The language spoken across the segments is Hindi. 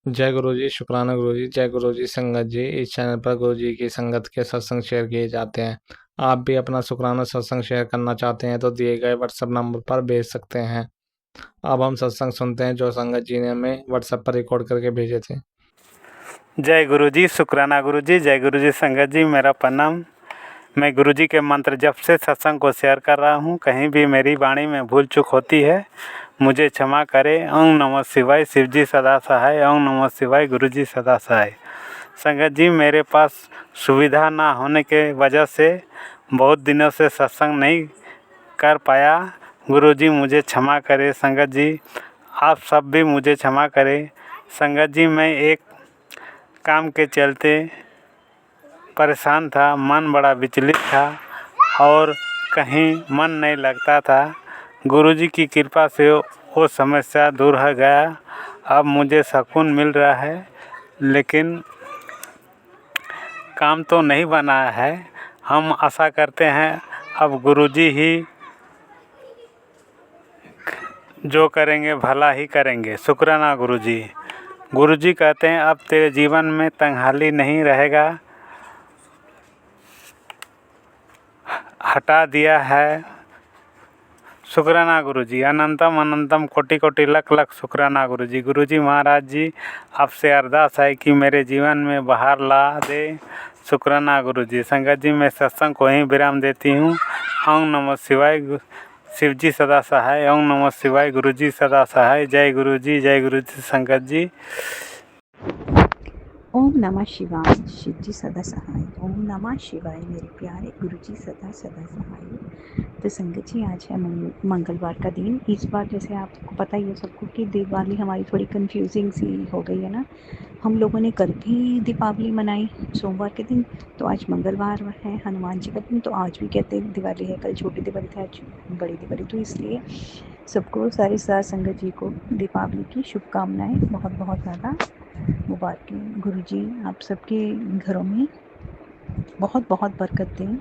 जय गुरु जी, शुक्राना गुरु जी। जय गुरु जी संगत जी। इस चैनल पर गुरु जी की संगत के सत्संग शेयर किए जाते हैं। आप भी अपना शुक्राना सत्संग शेयर करना चाहते हैं तो दिए गए व्हाट्सएप नंबर पर भेज सकते हैं। अब हम सत्संग सुनते हैं जो संगत जी ने हमें व्हाट्सएप पर रिकॉर्ड करके भेजे थे। जय गुरु जी, शुक्राना गुरु जी। जय गुरु जी संगत जी, मेरा प्रणाम। मैं गुरु जी के मंत्र जप से सत्संग को शेयर कर रहा हूँ। कहीं भी मेरी वाणी में भूल चूक होती है मुझे क्षमा करें। ओम नमः शिवाय, शिव जी सदा सहाय। ओम नमः शिवाय, गुरु जी सदा सहाय। संगत जी, मेरे पास सुविधा ना होने के वजह से बहुत दिनों से सत्संग नहीं कर पाया। गुरु जी मुझे क्षमा करें। संगत जी, आप सब भी मुझे क्षमा करें। संगत जी, मैं एक काम के चलते परेशान था, मन बड़ा विचलित था और कहीं मन नहीं लगता था। गुरुजी की कृपा से वो समस्या दूर हो गया। अब मुझे सुकून मिल रहा है, लेकिन काम तो नहीं बना है। हम आशा करते हैं अब गुरुजी ही जो करेंगे भला ही करेंगे। शुक्राना गुरुजी। गुरुजी कहते हैं अब तेरे जीवन में तंगहाली नहीं रहेगा, हटा दिया है। शुक्राना गुरुजी। अनंतम अनंतम कोटि कोटि लख लख शुक्राना गुरुजी। गुरुजी महाराज जी, आपसे अरदास है कि मेरे जीवन में बहार ला दे। शुक्राना गुरुजी। संगत जी, मैं सत्संग को ही विराम देती हूँ। ओम नमः शिवाय, शिव जी सदा सहाय। ओम नमः शिवाय, गुरुजी सदा सहाय। जय गुरुजी, जय गुरुजी संगत जी। ओम नमः शिवाय, शिव जी सदा सहाय। ओम नमः शिवाय, मेरे प्यारे गुरु जी सदा सदा सहाय। तो संगत जी, आज है मंगलवार का दिन। इस बार जैसे आपको पता ही है सबको कि दिवाली हमारी थोड़ी कंफ्यूजिंग सी हो गई है ना। हम लोगों ने कल भी दीपावली मनाई सोमवार के दिन, तो आज मंगलवार है, हनुमान जी का दिन, तो आज भी कहते हैं दिवाली है। कल छोटी दिवाली थी, आज बड़ी दिवाली। तो इसलिए सबको, सारी साथ संगत जी को दीपावली की शुभकामनाएं, बहुत बहुत ज़्यादा मुबारकें। गुरु जी आप सबके घरों में बहुत बहुत बरकत दें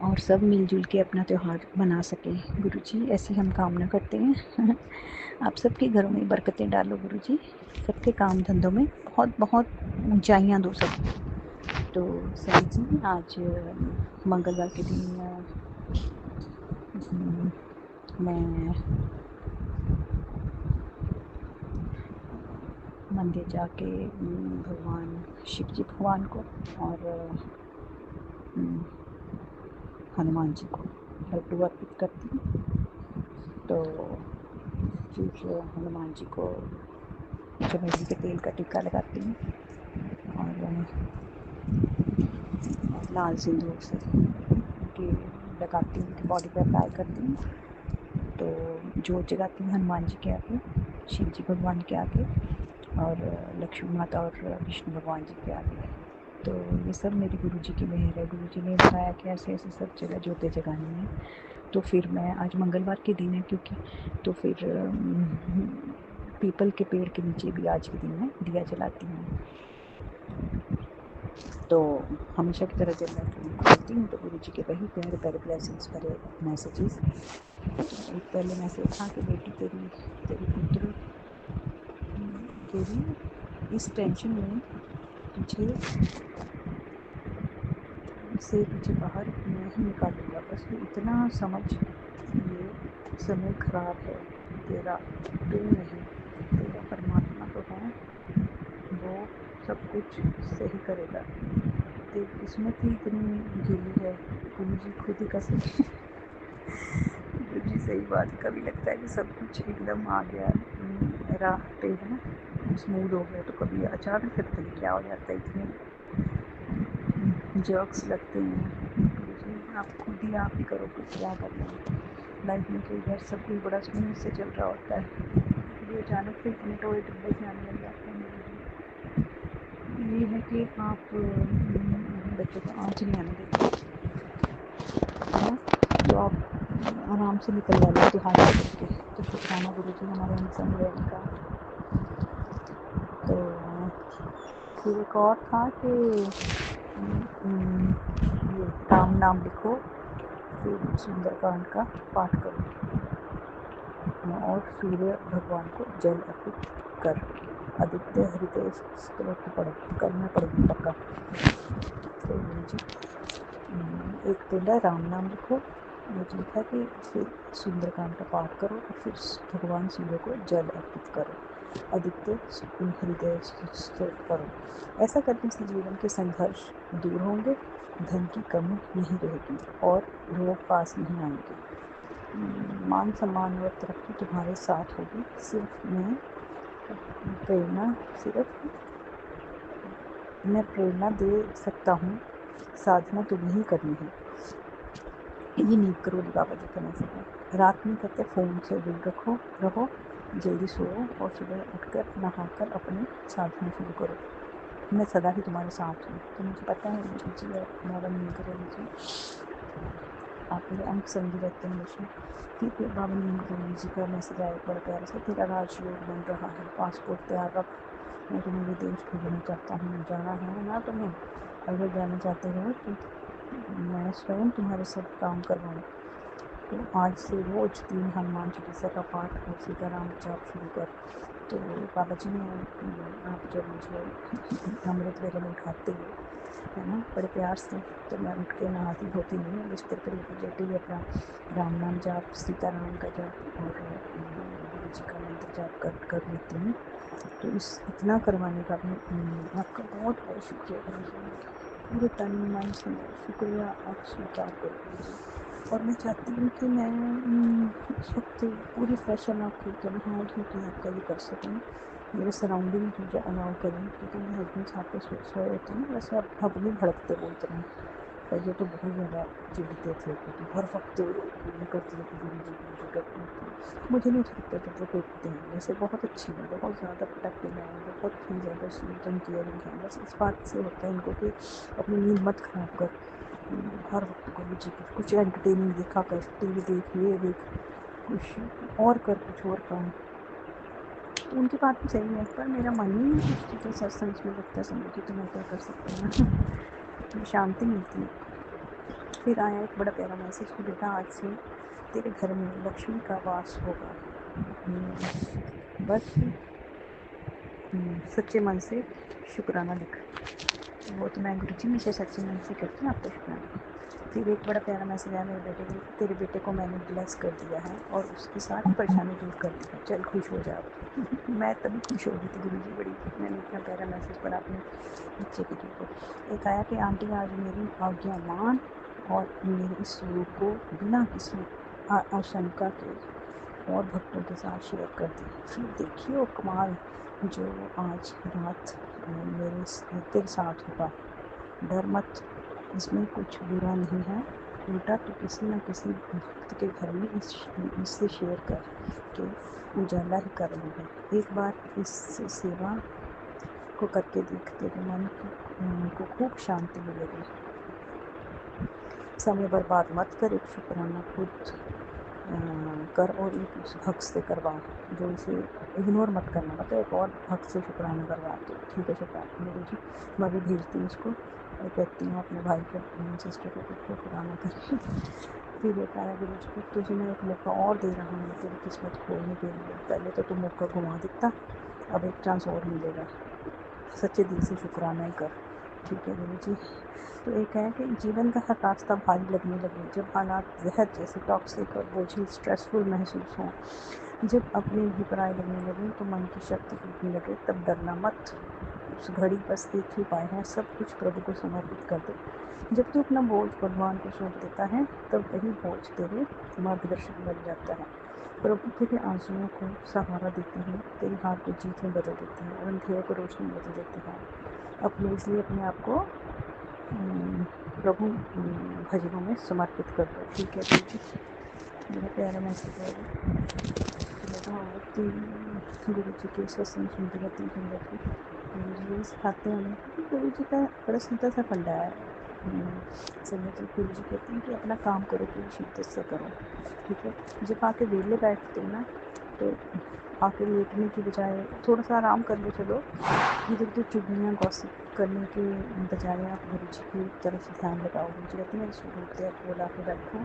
और सब मिलजुल के अपना त्यौहार मना सकें। गुरु जी ऐसी हम कामना करते हैं। आप सबके घरों में बरकतें डालो गुरु जी, सबके काम धंधों में बहुत बहुत ऊंचाइयाँ दो सब। तो सही जी, आज मंगलवार के दिन मैं मंदिर जाके भगवान शिव जी भगवान को और हनुमान जी को लड्डू अर्पित करती हूँ। तो फिर हनुमान जी को चमेली के तेल का टीका लगाती हूँ और लाल सिंदूर से उनकी लगाती हूँ, उनकी बॉडी पर अप्लाई करती हूँ। तो जोत जगाती हूँ हनुमान जी के आगे, शिव जी भगवान के आगे और लक्ष्मी माता और विष्णु भगवान जी के आगे। तो ये सब मेरे गुरु जी की मेहर है। गुरु जी ने बताया कि ऐसे ऐसे सब जगह जोतें जगानी है। तो फिर मैं, आज मंगलवार के दिन है क्योंकि, तो फिर पीपल के पेड़ के नीचे भी आज के दिन में दिया जलाती हूँ। तो हमेशा की तरह जब मैं फ़ोन खोलती हूँ तो गुरु जी के वही प्यारे प्यारे ब्लेसिंग्स भरे मैसेजेस। एक पहले मैसेज था कि बेटी तेरी पुत्र तेरी इस टेंशन में तुझे बाहर नहीं निकालूंगा, बस तू इतना समझ, ये समय खराब है तेरा, तू नहीं, तेरा परमात्मा तो है, वो सब कुछ सही करेगा। तेरी किस्मत ही इतनी गीली है, गुरु जी खुद ही कसम। गुरु जी सही बात, कभी लगता है कि सब कुछ एकदम आ गया राह पे है ना, स्मूथ हो गया, तो कभी अचानक से पता नहीं क्या हो जाता है, इतने जर्क्स लगते हैं। जी आप खुद ही आप ही करो, कुछ क्या करना है लाइफ में। कई बार सब कुछ बड़ा स्मूथ से चल रहा होता है, कभी अचानक से इतने टोए टुब्बे से आने लग जाते हैं। ये है कि आप बच्चों को आँच नहीं आने देते है ना, तो आप आराम से निकल जाने के हाथ करके। तो शुक्राना गुरु जी हमारे हम संग रहने का। तो फिर एक और था कि ये राम नाम लिखो, फिर सुंदरकांड का पाठ करो और सूर्य भगवान को जल अर्पित कर आदित्य हृदय करना पड़ेगा पक्का। तो गुरु जी एक बोला राम नाम लिखो, मुझे लिखा कि फिर सुंदरकांड का पाठ करो और फिर भगवान सूर्य को जल अर्पित करो, आदित्य हृदय करो। ऐसा करने से जीवन के संघर्ष दूर होंगे, धन की कमी नहीं रहेगी और लोग पास नहीं आएंगे। मान सम्मान और तरक्की तुम्हारे साथ होगी। सिर्फ मैं प्रेरणा दे सकता हूँ, साधना तुम्हें ही करनी है। ये नींव करो बाबा जी करने से। रात में कहते फ़ोन से दूर रहो, जल्दी सो और सुबह उठकर नहाकर अपनी साधना शुरू करो। मैं सदा ही तुम्हारे साथ हूँ। तो मुझे पता है जी बाबा नींव करो जी, आप मेरे अंक संगी रहते हैं हमेशा। फिर बाबा नींव करो जी का मैसेज आया बड़ा प्यार से, तेरा राजयोग बन रहा है, पासपोर्ट तैयार रख, मैं तुम्हें विदेश भेजना चाहता हूँ। जाना है ना तुम्हें? अगर जाना चाहते हो तो मैं स्वयं तुम्हारे सब काम करवाऊँ। तो आज से रोज 3 हनुमान चालीसा का पाठ और सीताराम जाप शुरू कर। तो बाबा जी ने आप जब मुझे अमृत वेले में उठाते हो, है ना, बड़े प्यार से, तो मैं उठ के नहाती धोती नहीं हूँ, बिस्तर पर लेटे ही अपना राम नाम जाप, सीताराम का जाप और गुरु जी का मंत्र जाप कर लेती हूँ। तो इतना करवाने का भी आपका बहुत बहुत शुक्रिया गुरु जी, पूरे तन मन से शुक्रिया आप स्वीकार करो। और मैं चाहती हूँ कि मैं इस वक्त पूरी फैशन आपको जब हाँ ठीक है आपका भी कर सकूँ, मेरे सराउंडिंग मुझे अलाउ करें, क्योंकि मेरे हस्बैंड साथ पे सोए होते हैं। वैसे अब नहीं भड़कते बोलते हैं, पहले तो बहुत ज़्यादा चिढ़ते थे, क्योंकि हर वक्त ये करती है कि गुरु जी करते हैं। मुझे नहीं लगता जब वो टोकते हैं, वैसे बहुत अच्छी है, बहुत ज़्यादा प्रोटेक्टिव है, बहुत ही ज़्यादा स्वीट एंड केयरिंग है। बस इस बात से होता है इनको कि अपनी नींद मत खराब कर, हर वक्त गुरु जी कुछ एंटरटेनिंग देखा कर, टीवी देख, ये देख, कुछ और कर, कुछ और काम। तो उनकी बात भी सही है, पर मेरा मन ही नहीं उस चीज़ें सत्संग में लगता है समझी, तो मैं क्या कर सकती हूँ। शांति मिलती है। फिर आया एक बड़ा प्यारा मैसेज कि बेटा आज से तेरे घर में लक्ष्मी का वास होगा, बस सच्चे मन से शुक्राना लिख। वो तो मैं गुरु जी हमेशा सच्चे मन से करती हूँ आपका शुक्राना। फिर एक बड़ा प्यारा मैसेज आया मेरे बेटे को, तेरे बेटे को मैंने ब्लेस कर दिया है और उसकी सारी परेशानी दूर कर दी है, चल खुश हो जाओ। मैं तभी खुश हो गई थी गुरु जी, बड़ी मैंने इतना प्यारा मैसेज पढ़ा अपने बच्चे के लिए। एक आया कि आंटी आज मेरी आज्ञा मान और मेरे इस रूप को बिना किसी आशंका के और भक्तों के साथ शेयर कर दी। फिर देखिए वो कमाल जो आज रात मेरे तेरे साथ होगा। डर मत, इसमें कुछ बुरा नहीं है, उल्टा तो किसी न किसी भक्त के घर में इससे शेयर कर के उजाला ही कर रही है। एक बार इस सेवा को करके देख, तेरे मन को खूब शांति मिलेगी। समय बर्बाद मत कर, एक शुक्राना खुद कर और एक उस भक्त से करवा, जो इसे इग्नोर मत करना, मतलब एक और भक्त से शुक्राना करवा। तो ठीक है शुक्राना गुरु जी, मैं भी भेजती हूँ उसको और कहती हूँ अपने भाई को, अपनी सिस्टर को खुद को शुक्राना करें। फिर एक आया गुरु जी को, तुझे मैं एक मौका और दे रहा हूँ तेरी किस्मत खोलने के लिए। पहले तो तुम मौका घुमा देता, अब एक चांस और मिलेगा, सच्चे दिल से शुक्राना ही कर। ठीक है गुरु जी। तो एक है कि जीवन का हर रास्ता भारी लगने लगे, जब हालात जहर जैसे टॉक्सिक और बोझिल स्ट्रेसफुल महसूस हों, जब अपने भी पराए लगने लगे तो मन की शक्ति टूटने लगे, तब डरना मत। उस घड़ी बस एक ही उपाय है, सब कुछ प्रभु को समर्पित कर दे। जब तू अपना बोझ भगवान को सौंप देता है, तब वही बोझ तेरे मार्गदर्शन बन जाता है। प्रभु तेरे आंसुओं को सहारा देते हैं, तेरी हार को जीत में बदल देते हैं और अंधेरे को रोशनी में बदल देते हैं। इसलिए अपने आप को प्रभु भजनों में समर्पित कर दो। ठीक है गुरु जी, मेरा प्यारा मैसेज है। गुरु जी के सत्संग सुनती रहती हूँ, गुरु जी यही सिखाते हैं हमें। गुरु जी का बड़ा सीधा सा फंडा है। संगत जी, गुरु जी कहते हैं कि अपना काम करो, पूरी शिद्दत से करो। ठीक है, जब आके वेले बैठते हो ना, तो आके लेटने की बजाय थोड़ा सा आराम कर लो, चलो इधर उधर चुगलियाँ गॉसिप करने के बजाय आप गुरु जी की तरफ ध्यान लगाओ। गुरु जी कहते हैं मेरे स्वरूप बोला के बैठो,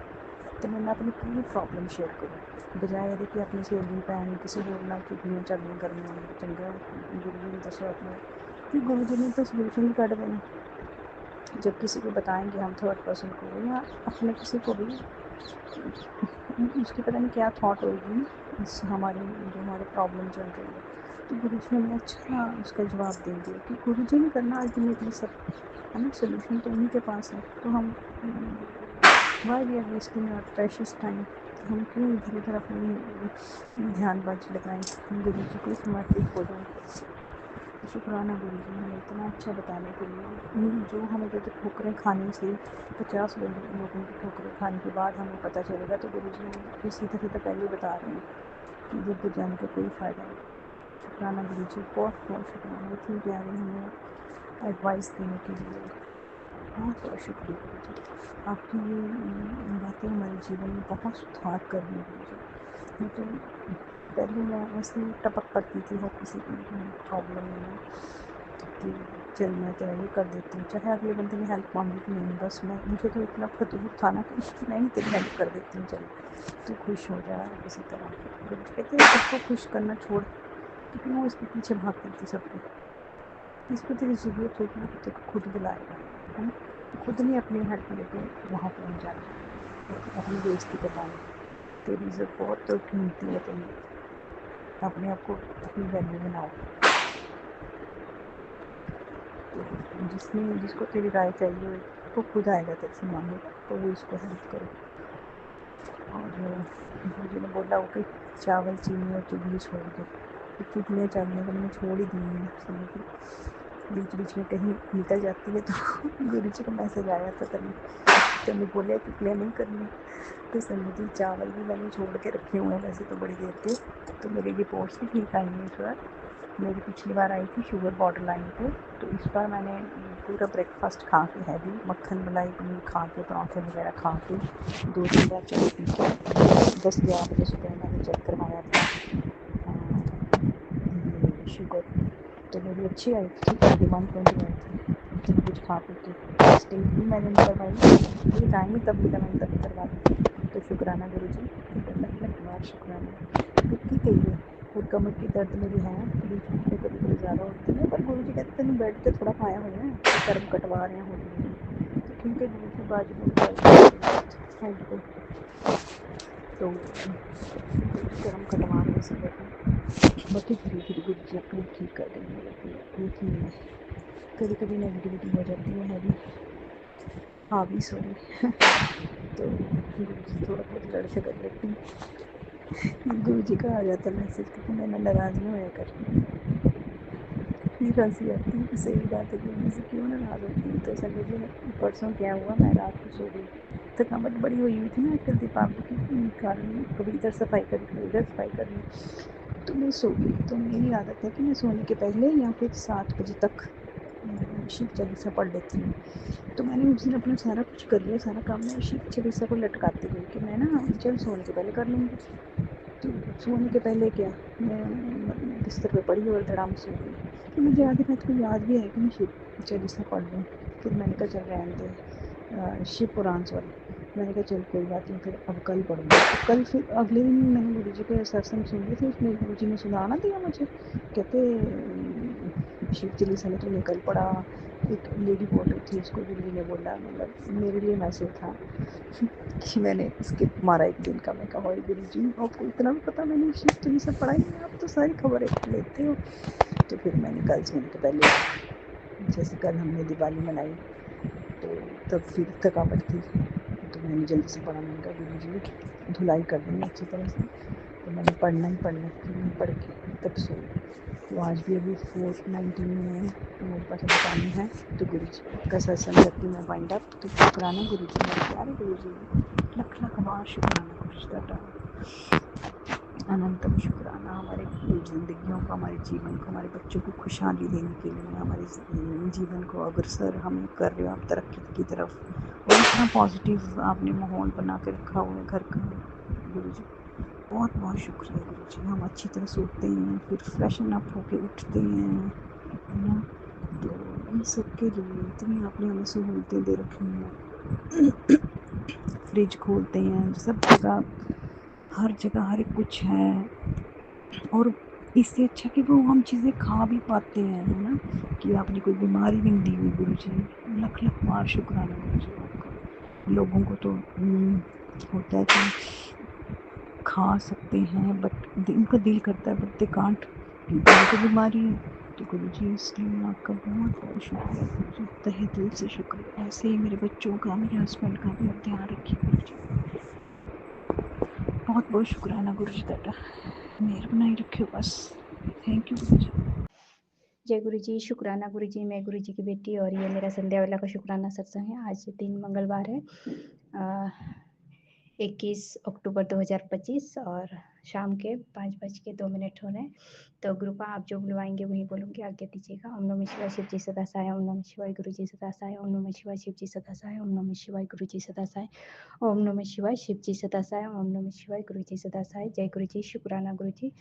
तो मैं अपनी पूरी प्रॉब्लम शेयर करूँ बजाय ये कि अपनी सहेली भैन किसी होर नाल चुगलियां चागलियां करनियां चंगा गुरु जी ने दस्या अपने कि गुरु जी ने तो सल्यूशन ही कढ़ देना। जब किसी को बताएंगे हम थर्ड पर्सन को या अपने किसी को भी उसकी पता नहीं क्या थॉट होगी इस हमारी जो हमारे प्रॉब्लम चल रही है, तो गुरु जी हमें अच्छा उसका जवाब देंगे कि गुरु जी ने करना अल्टीमेटली सब है ना, सोल्यूशन तो उन्हीं के पास है। तो हम why we are wasting our precious time, हम क्यों इधर उधर अपनी ध्यानबाजी लगाएं, हम गुरु जी को समर्पित हो जाएं। शुक्राना गुरु जी हमें इतना अच्छा बताने के लिए, जो हमें जब ठोकरें खाने से 50 लोगों की ठोकरें खाने के बाद हमें पता चलेगा, तो गुरु जी फिर सीधा सीधा पहले बता रहे हैं कि जब जाने का कोई फ़ायदा नहीं। शुक्राना गुरु जी, बहुत बहुत शुक्राना इतनी प्यारी हमें एडवाइस देने के लिए, बहुत बहुत शुक्रिया गुरु जी। आपकी ये बातें हमारे जीवन में बहुत सुधार कर रही हैं गुरु जी। मैं तो पहले मैं ऐसे टपक पड़ती थी हर किसी की प्रॉब्लम में कि चल मैं तो ये कर देती हूँ, चाहे अगले बंदे ने हेल्प मांगी कि नहीं, बस मुझे तो इतना फतूर था ना कि मैं ही तेरी हेल्प कर देती हूँ, चल तू खुश हो जा किसी तरह। गुरु जी कहते हैं सबको खुश करना छोड़, कि क्यों इसके पीछे भागती थी सबको, इसको तेरी ज़रूरत होगी तो खुद बुलाएगा, है ना। खुद नहीं अपनी हेल्प लेके वहाँ पहुँच जाना, अपनी बेइज्जती करवानी। तेरी इज़्ज़त बहुत कीमती है, तुम अपने आप को अपनी वैल्यू बनाओ। तो जिसको तेरी राय चाहिए वो खुद आएगा तेरे से मांगेगा, तो वो इसको हेल्प करो। और गुरु जी ने बोला वो कि चावल चीनी और चुगली छोड़ दो, चुगलियाँ चागलियाँ तो मैंने छोड़ ही दी हैं, समझ बीच बीच में कहीं निकल जाती है तो गुरु जी का मैसेज आया था तभी, तो मैं बोलिया चुगलियाँ नहीं करनी। तो समझी चावल भी मैंने छोड़ के रखे हुए हैं वैसे तो बड़ी देर के, तो मेरी रिपोर्ट्स भी ठीक आई हैं इस बार। मेरी पिछली बार आई थी शुगर बॉर्डर लाइन पे, तो इस बार मैंने पूरा ब्रेकफास्ट खा के हैवी मक्खन मलाई पनीर खा के पराठे वगैरह खा के 2-3 बार चाय पी के 10-11 बजे सुबह मैंने चेक करवाया था शुगर, तो मेरी अच्छी आई थी 21.20 आई थी। इतना कुछ खा पी के टेस्टिंग भी मैंने नहीं करवाई, मुझे टाइम ही तब मिला मैंने तभी करवा दी। तो शुक्राना गुरु जी, लख बार शुक्राना। क्योंकि कहिए और कमर की दर्द मेरी है, बीच बीच में कभी कभी ज़्यादा होती है, पर गुरु जी कहते तेन बेड पर थोड़ा पाया हुआ है, तो कर्म कटवा रहे हैं होली, तो ठीक है गुरु जी बाजू में हेड पे, तो कर्म कटवा रहे हैं सब, बाकी धीरे धीरे गुरु जी अपने ठीक कर देंगे। यकीन है कभी कभी नेगेटिविटी हो जाती है हैवी हावी सॉरी तो गुरु जी थोड़ा बहुत लड़ झगड़ लेती हूँ। गुरु जी का आ जाता मैसेज कि मैंने नाराज़ नहीं होया कर, फिर हंसी आती है, सही बात है गुरु जी से क्यों नाराज़ होती हूँ। तो संगत जी परसों क्या हुआ, मैं रात को सो गई, थकावट बड़ी हुई हुई थी ना आजकल दीपावली के कारण, कभी इधर सफाई करनी कभी इधर सफाई करनी, तो मैं सो गई। तो मेरी आदत है कि मैं सोने के पहले या फिर 7 बजे तक शिव चालीसा पढ़ लेती हूँ। तो मैंने उस दिन अपना सारा कुछ कर लिया, सारा काम मैं शिव चालीसा को लटकाती गई कि मैं ना चल सोने के पहले कर लूँगी। तो सोने के पहले क्या, मैं बिस्तर पे पड़ी और धड़ाम सो गई। फिर मुझे आधी रात को याद भी है कि मैं शिव चालीसा पढ़ लूँ, फिर मैंने कहा चल रहने दे, शिव पुराण सॉरी, मैंने कहा चल कोई बात नहीं, फिर अब कल पढ़ूँगी। कल फिर अगले दिन मैंने गुरु जी के सत्संग सुन लिए थे, उसमें गुरु जी ने सुनाना दिया मुझे, कहते शिव चालीसा में तूने कल पढ़ा। एक लेडी बोल रही थी, उसको गुरु जी ने बोला, मतलब मेरे लिए मैसेज था कि मैंने स्किप मारा एक दिन का। मैं कहा गुरु जी आपको इतना भी पता मैंने शिव चालीसा पढ़ा ही नहीं, आप तो सारी खबरें लेते हो। तो फिर मैंने कल सोने के पहले, जैसे कल हमने दिवाली मनाई तो तब फिर थकावट थी, तो मैंने जल्दी से पढ़ा, मैंने कहा गुरु जी धुलाई कर देंगे अच्छी तरह से, तो मैंने पढ़ना ही पढ़ना, फिर मैं पढ़ के तब सोई। तो आज भी अभी 4:19 में है, तो मेरे पास अभी टाइम है, तो गुरु जी का सत्संग करती मैं वाइंड अप। तो शुक्राना गुरु जी, मेरे प्यारे गुरु जी, लख लख बार शुक्राना गुरु जी का, अनंतम शुक्राना हमारे ज़िंदगियों को, हमारे जीवन को, हमारे बच्चों को खुशहाली देने के लिए, हमारे जीवन को अग्रसर हम कर रहे हो आप तरक्की की तरफ, और इतना पॉजिटिव आपने माहौल बना के रखा हुआ है घर का। गुरु जी बहुत बहुत शुक्रिया गुरु जी, हम अच्छी तरह सोते हैं, फिर फ्रेशन अप होके उठते हैं, है ना। तो इन सब के लिए इतनी आपने हमें सहूलतें दे रखी हैं, फ्रिज खोलते हैं, सब जगह हर जगह हर एक कुछ है, और इससे अच्छा कि वो हम चीज़ें खा भी पाते हैं, है ना, कि आपने कोई बीमारी नहीं दी हुई गुरु जी। लख लख बार शुक्राना गुरु जी आपका। लोगों को तो होता है कि खा सकते हैं, बट उनका दिल करता है, बट दे कांट, उनको बीमारी है। तो गुरु जी इसलिए आपका बहुत बहुत शुक्रिया गुरु जी, तहे दिल से शुक्रिया। ऐसे ही मेरे बच्चों का, मेरे हस्बैंड का भी ध्यान रखिए गुरु जी। बहुत बहुत शुक्राना गुरु जी, ਤੁਹਾਡਾ मेहर बनाई रखियो बस। थैंक यू गुरु जी। जय गुरु जी, शुक्राना गुरु जी। मैं गुरु जी की बेटी और ये मेरा संध्या वाला का शुक्राना सत्संग है। आज दिन मंगलवार है, 21 अक्टूबर 2025 और शाम के 5:02 हो रहे हैं। तो ग्रुपा आप जो बुलवाएंगे वही बोलूँगी, आज्ञा दीजिएगा। ओम नमः शिवाय शिव जी सदा सहाय, ओम नमः शिवाय गुरु जी सदा सहाय, ओम नमः शिवाय शिव जी सदा सहाय, ओम नमः शिवाय गुरु जी सदा सहाय, ओम नमः शिवाय शिव जी सदा सहाय, ओम नमः शिवाय गुरु जी सदा सहाय। जय गुरु जी, शुक्राना गुरु जी।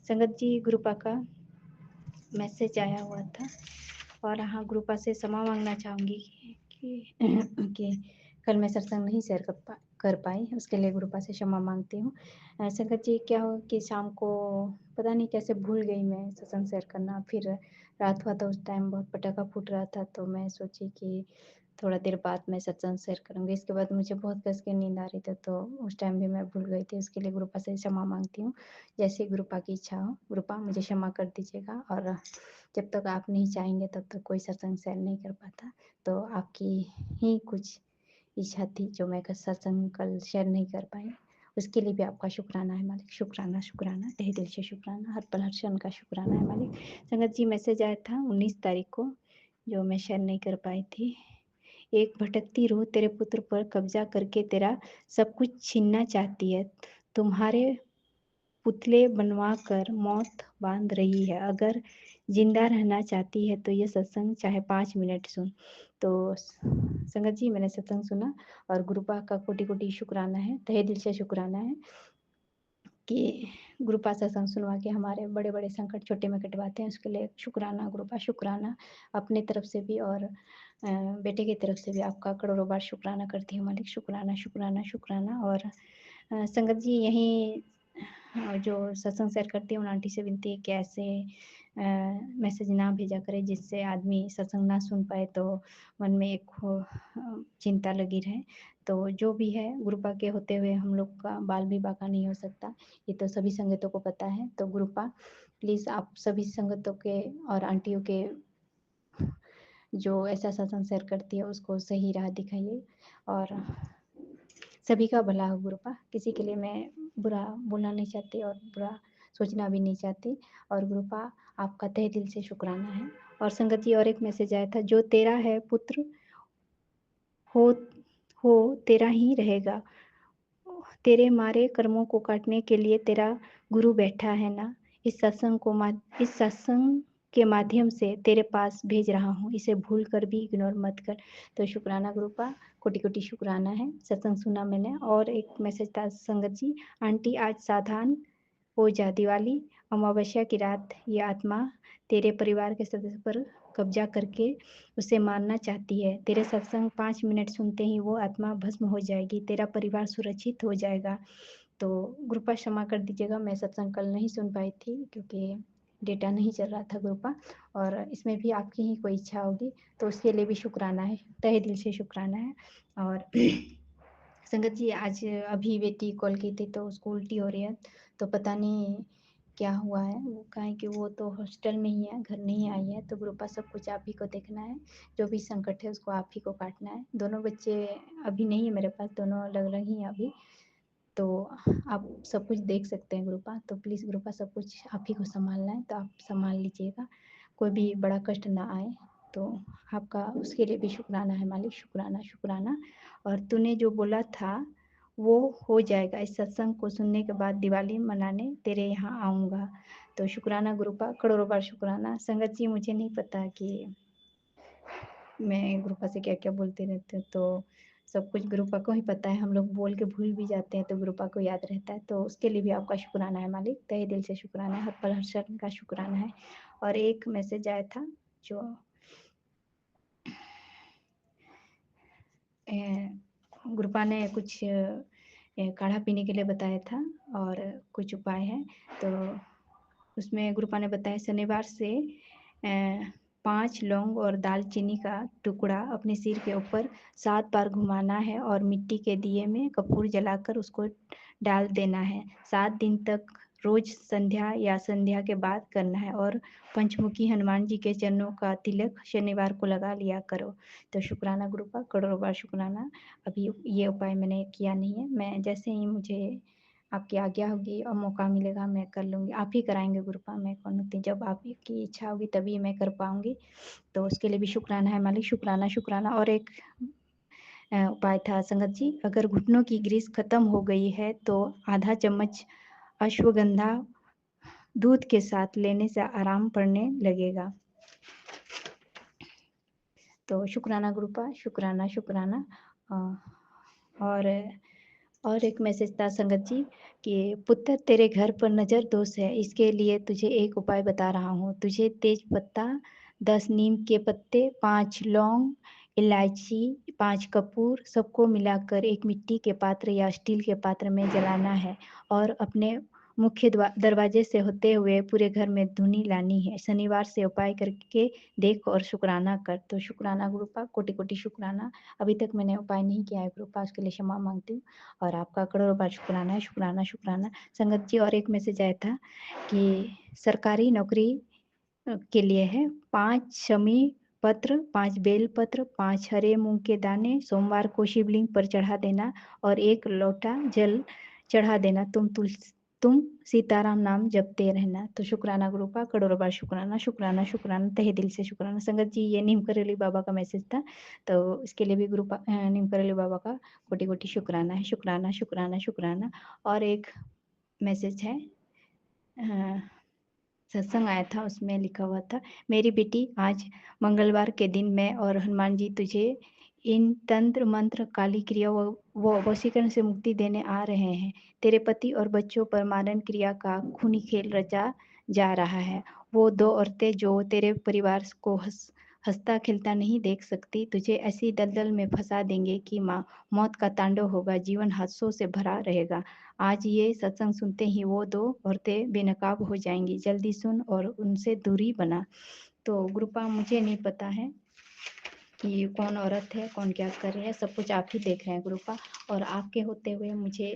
संगत जी, ग्रुपा का मैसेज आया हुआ था और हाँ, ग्रुपा से क्षमा मांगना चाहूँगी कि कल मैं सत्संग नहीं शेयर कर पाई, उसके लिए ग्रुपा से क्षमा मांगती हूँ। संगत जी, क्या हो कि शाम को पता नहीं कैसे भूल गई मैं सत्संग शेयर करना। फिर रात हुआ था, उस टाइम बहुत पटाखा फूट रहा था, तो मैं सोची कि थोड़ा देर बाद मैं सत्संग शेयर करूँगी। इसके बाद मुझे बहुत कस के नींद आ रही थी, तो उस टाइम भी मैं भूल गई थी। उसके लिए ग्रुपा से क्षमा मांगती हूँ। जैसे ग्रुपा की इच्छा हो, ग्रुपा मुझे क्षमा कर दीजिएगा। और जब तक आप नहीं चाहेंगे तब तक कोई सत्संग शेयर नहीं कर पाता, तो आपकी ही कुछ इच्छा थी जो मैं सत्संग कल शेयर नहीं कर पाई। उसके लिए भी आपका शुक्राना है मालिक, शुक्राना शुक्राना, तहे दिल से शुक्राना, हर पल हर क्षण का शुक्राना है मालिक। संगत जी, मैसेज आया था 19 तारीख को, जो मैं शेयर नहीं कर पाई थी। एक भटकती रूह तेरे पुत्र पर कब्जा करके तेरा सब कुछ छीनना चाहती है। तुम्हारे पुतले बनवा कर मौत बांध रही है। अगर जिंदा रहना चाहती है तो ये सत्संग चाहे 5 मिनट सुन। तो संगत जी, मैंने सत्संग सुना और गुरुपा का कोटि कोटि शुक्राना है, तहे दिल से शुक्राना है कि गुरुपा सत्संग सुनवा के हमारे बड़े बड़े संकट छोटे में कटवाते हैं। उसके लिए शुक्राना गुरुपा, शुक्राना अपने तरफ से भी और बेटे की तरफ से भी आपका करोड़ों बार शुक्राना करती हूँ मालिक, शुक्राना शुक्राना शुक्राना। और संगत जी, यहीं जो सत्संग शेयर करती हूँ, आंटी से विनती है कि ऐसे मैसेज ना भेजा करें जिससे आदमी सत्संग ना सुन पाए, तो मन में एक चिंता लगी रहे। तो जो भी है, गुरुपा के होते हुए हम लोग का बाल विवाह का नहीं हो सकता, ये तो सभी संगतों को पता है। तो गुरुपा प्लीज़ आप सभी संगतों के और आंटियों के जो ऐसा सत्संग शेयर करती है उसको सही राह दिखाइए और सभी का भला हो गुरुपा। किसी के लिए मैं बुरा बोलना नहीं चाहती और बुरा सोचना भी नहीं चाहती। और गुरुपा, आपका तहे दिल से शुक्राना है। और संगत जी, और एक मैसेज आया था, जो तेरा है पुत्र हो हो तेरा ही रहेगा। तेरे मारे कर्मों को काटने के लिए तेरा गुरु बैठा है ना। इस सत्संग के माध्यम से तेरे पास भेज रहा हूँ, इसे भूल कर भी इग्नोर मत कर। तो शुक्राना गुरुपा, कोटि कोटि शुक्राना है। सत्संग सुना मैंने। और एक मैसेज था संगत जी, आंटी आज सावधान हो जा, दिवाली अमावस्या की रात ये आत्मा तेरे परिवार के सदस्य पर कब्जा करके उसे मारना चाहती है। तेरे सत्संग 5 मिनट सुनते ही वो आत्मा भस्म हो जाएगी, तेरा परिवार सुरक्षित हो जाएगा। तो गुरुपा क्षमा कर दीजिएगा, मैं सत्संग कल नहीं सुन पाई थी क्योंकि डेटा नहीं चल रहा था गुरुपा। और इसमें भी आपकी ही कोई इच्छा होगी तो उसके लिए भी शुक्राना है, तहे दिल से शुक्राना है। और संगत जी, आज अभी बेटी कॉल की थी तो उसको उल्टी हो रही है, तो पता नहीं क्या हुआ है। वो कहें कि वो तो हॉस्टल में ही है, घर नहीं आई है। तो गुरुपा, सब कुछ आप ही को देखना है, जो भी संकट है उसको आप ही को काटना है। दोनों बच्चे अभी नहीं है मेरे पास, दोनों अलग अलग ही हैं अभी, तो आप सब कुछ देख सकते हैं गुरुपा। तो प्लीज़ गुरुपा, सब कुछ आप ही को संभालना है, तो आप संभाल लीजिएगा, कोई भी बड़ा कष्ट ना आए। तो आपका उसके लिए भी शुक्राना है मालिक, शुक्राना शुक्राना। और तूने जो बोला था वो हो जाएगा, इस सत्संग को सुनने के बाद दिवाली मनाने तेरे यहाँ आऊँगा। तो शुक्राना गुरुपा, करोड़ों बार शुक्राना। संगत जी, मुझे नहीं पता कि मैं गुरुपा से क्या क्या बोलती रहती हूँ, तो सब कुछ गुरुपा को ही पता है। हम लोग बोल के भूल भी जाते हैं तो गुरुपा को याद रहता है। तो उसके लिए भी आपका शुक्राना है मालिक, तहे दिल से शुक्राना है, हर पल हर क्षण का शुक्राना है। और एक मैसेज आया था जो गुरुपा ने कुछ काढ़ा पीने के लिए बताया था और कुछ उपाय है। तो उसमें गुरुपा ने बताया शनिवार से 5 लौंग और दालचीनी का टुकड़ा अपने सिर के ऊपर 7 बार घुमाना है और मिट्टी के दिए में कपूर जलाकर उसको डाल देना है। 7 दिन तक रोज संध्या या संध्या के बाद करना है और पंचमुखी हनुमान जी के चरणों का तिलक शनिवार को लगा लिया करो। तो शुक्राना गुरुपा, करोड़ों बार शुक्राना। अभी ये उपाय मैंने किया नहीं है। मैं जैसे ही मुझे आपकी आज्ञा होगी और मौका मिलेगा मैं कर लूँगी। आप ही कराएँगे गुरुपा, मैं कौन होती, जब आपकी इच्छा होगी तभी मैं कर पाऊँगी। तो उसके लिए भी शुक्राना है मालिक, शुक्राना, शुक्राना। और एक उपाय था संगत जी, अगर घुटनों की ग्रीस खत्म हो गई है तो आधा चम्मच अश्वगंधा दूध के साथ लेने से आराम पड़ने लगेगा। तो शुक्राना गुरुपा, शुक्राना, शुक्राना। और एक मैसेज था संगत जी कि पुत्र तेरे घर पर नज़र दोष है, इसके लिए तुझे एक उपाय बता रहा हूँ। तुझे तेज पत्ता, 10 नीम के पत्ते, 5 लौंग, इलायची, 5 कपूर सबको मिलाकर एक मिट्टी के पात्र या स्टील के पात्र में जलाना है और अपने मुख्य दरवाजे से होते हुए पूरे घर में धुनी लानी है। शनिवार से उपाय करके देख और शुक्राना कर। तो शुक्राना गुरुपा, कोटि कोटि शुक्राना। अभी तक मैंने उपाय नहीं किया है गुरुपा, उसके लिए क्षमा मांगती हूँ और आपका करोड़ों बार शुक्राना है, शुक्राना, शुक्राना। संगत जी और एक मैसेज आया था कि सरकारी नौकरी के लिए है 5 शमी पत्र, 5 बेल पत्र, 5 हरे मूंग के दाने सोमवार को शिवलिंग पर चढ़ा देना और 1 लोटा जल चढ़ा देना। तुम सीताराम नाम जपते रहना। तो शुक्राना गुरुपा, करोड़ों बार शुक्राना, शुक्राना, शुक्राना, तहे दिल से शुक्राना। संगत जी ये नीम करेली बाबा का मैसेज था, तो इसके लिए भी गुरुपा नीम करेली बाबा का कोटि कोटि शुक्राना है, शुक्राना, शुक्राना, शुक्राना। और एक मैसेज है, सत्संग आया था उसमें लिखा हुआ था, मेरी बेटी आज मंगलवार के दिन मैं और हनुमान जी तुझे इन तंत्र मंत्र काली क्रिया व वशीकरण से मुक्ति देने आ रहे हैं। तेरे पति और बच्चों पर मारण क्रिया का खूनी खेल रचा जा रहा है। वो 2 औरतें जो तेरे परिवार को हंसता खिलता नहीं देख सकती, तुझे ऐसी दलदल में फंसा देंगे कि मौत का तांडव होगा, जीवन हादसों से भरा रहेगा। आज ये सत्संग सुनते ही वो 2 औरतें बेनकाब हो जाएंगी। जल्दी सुन और उनसे दूरी बना। तो गुरुपा मुझे नहीं पता है कि कौन औरत है, कौन क्या कर रही है, सब कुछ आप ही देख रहे हैं गुरुपा। और आपके होते हुए मुझे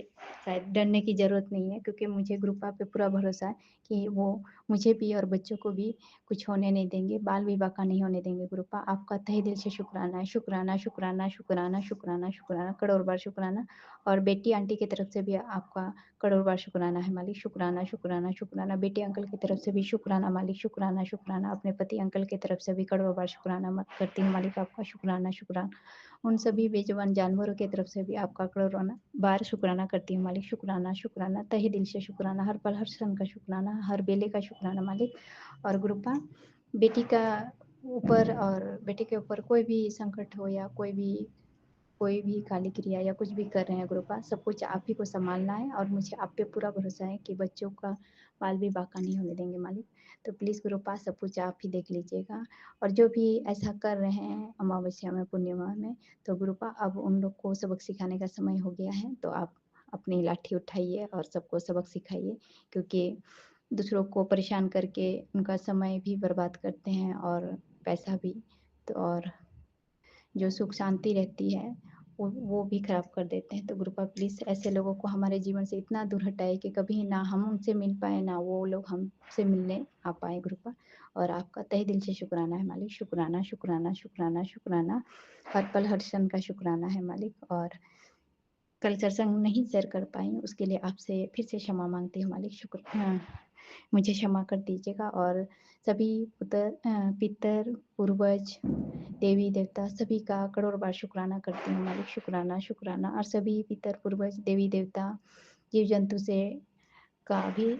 शायद डरने की ज़रूरत नहीं है, क्योंकि मुझे गुरुपा पे पूरा भरोसा है कि वो मुझे भी और बच्चों को भी कुछ होने नहीं देंगे, बाल विवाह का नहीं होने देंगे गुरुपा। आपका तहे दिल से शुक्राना है, शुक्राना, शुक्राना, शुक्राना, शुक्राना, शुक्राना, करोड़ बार शुक्राना। और बेटी आंटी की तरफ से भी आपका करोड़ बार शुक्राना है मालिक, शुक्राना, शुक्राना, शुक्राना। बेटे अंकल की तरफ से भी शुक्राना मालिक, शुक्राना, शुक्राना। अपने पति अंकल की तरफ से भी करोड़ बार शुक्राना करती हूँ मालिक, आपका शुक्राना, शुक्राना। उन सभी बेजुबान जानवरों की तरफ से भी आपका करोड़ों बार शुक्राना करती हूँ मालिक, शुक्राना, शुक्राना, तहे दिल से शुक्राना। हर पल हर क्षण का शुक्राना, हर बेले का शुक्राना मालिक। और गुरुपा बेटी का ऊपर और बेटे के ऊपर कोई भी संकट हो या कोई भी काली क्रिया या कुछ भी कर रहे हैं गुरुपा, सब कुछ आप ही को संभालना है और मुझे आप पे पूरा भरोसा है कि बच्चों का बाल विवाह का नहीं होने देंगे मालिक। तो प्लीज़ गुरुपा सब कुछ आप ही देख लीजिएगा। और जो भी ऐसा कर रहे हैं अमावस्या में, पूर्णिमा में, तो गुरुपा अब उन लोग को सबक सिखाने का समय हो गया है। तो आप अपनी लाठी उठाइए और सबको सबक सिखाइए, क्योंकि दूसरों को परेशान करके उनका समय भी बर्बाद करते हैं और पैसा भी। तो और जो सुख शांति रहती है वो भी खराब कर देते हैं। तो गुरुपा प्लीज़ ऐसे लोगों को हमारे जीवन से इतना दूर हटाए कि कभी ना हम उनसे मिल पाए, ना वो लोग हमसे मिलने आ पाए गुरुपा। और आपका तहे दिल से शुक्राना है मालिक, शुक्राना, शुक्राना, शुक्राना, शुक्राना। हर पल हर क्षण का शुक्राना है मालिक। और कल सत्संग नहीं शेयर कर पाई उसके लिए आपसे फिर से क्षमा मांगती हूँ मालिक, मुझे क्षमा कर दीजिएगा। और सभी पितर पूर्वज देवी देवता सभी का करोड़ बार शुक्राना करती हूँ मालिक, शुक्राना, शुक्राना। और सभी पितर पूर्वज देवी देवता जीव जंतु से का भी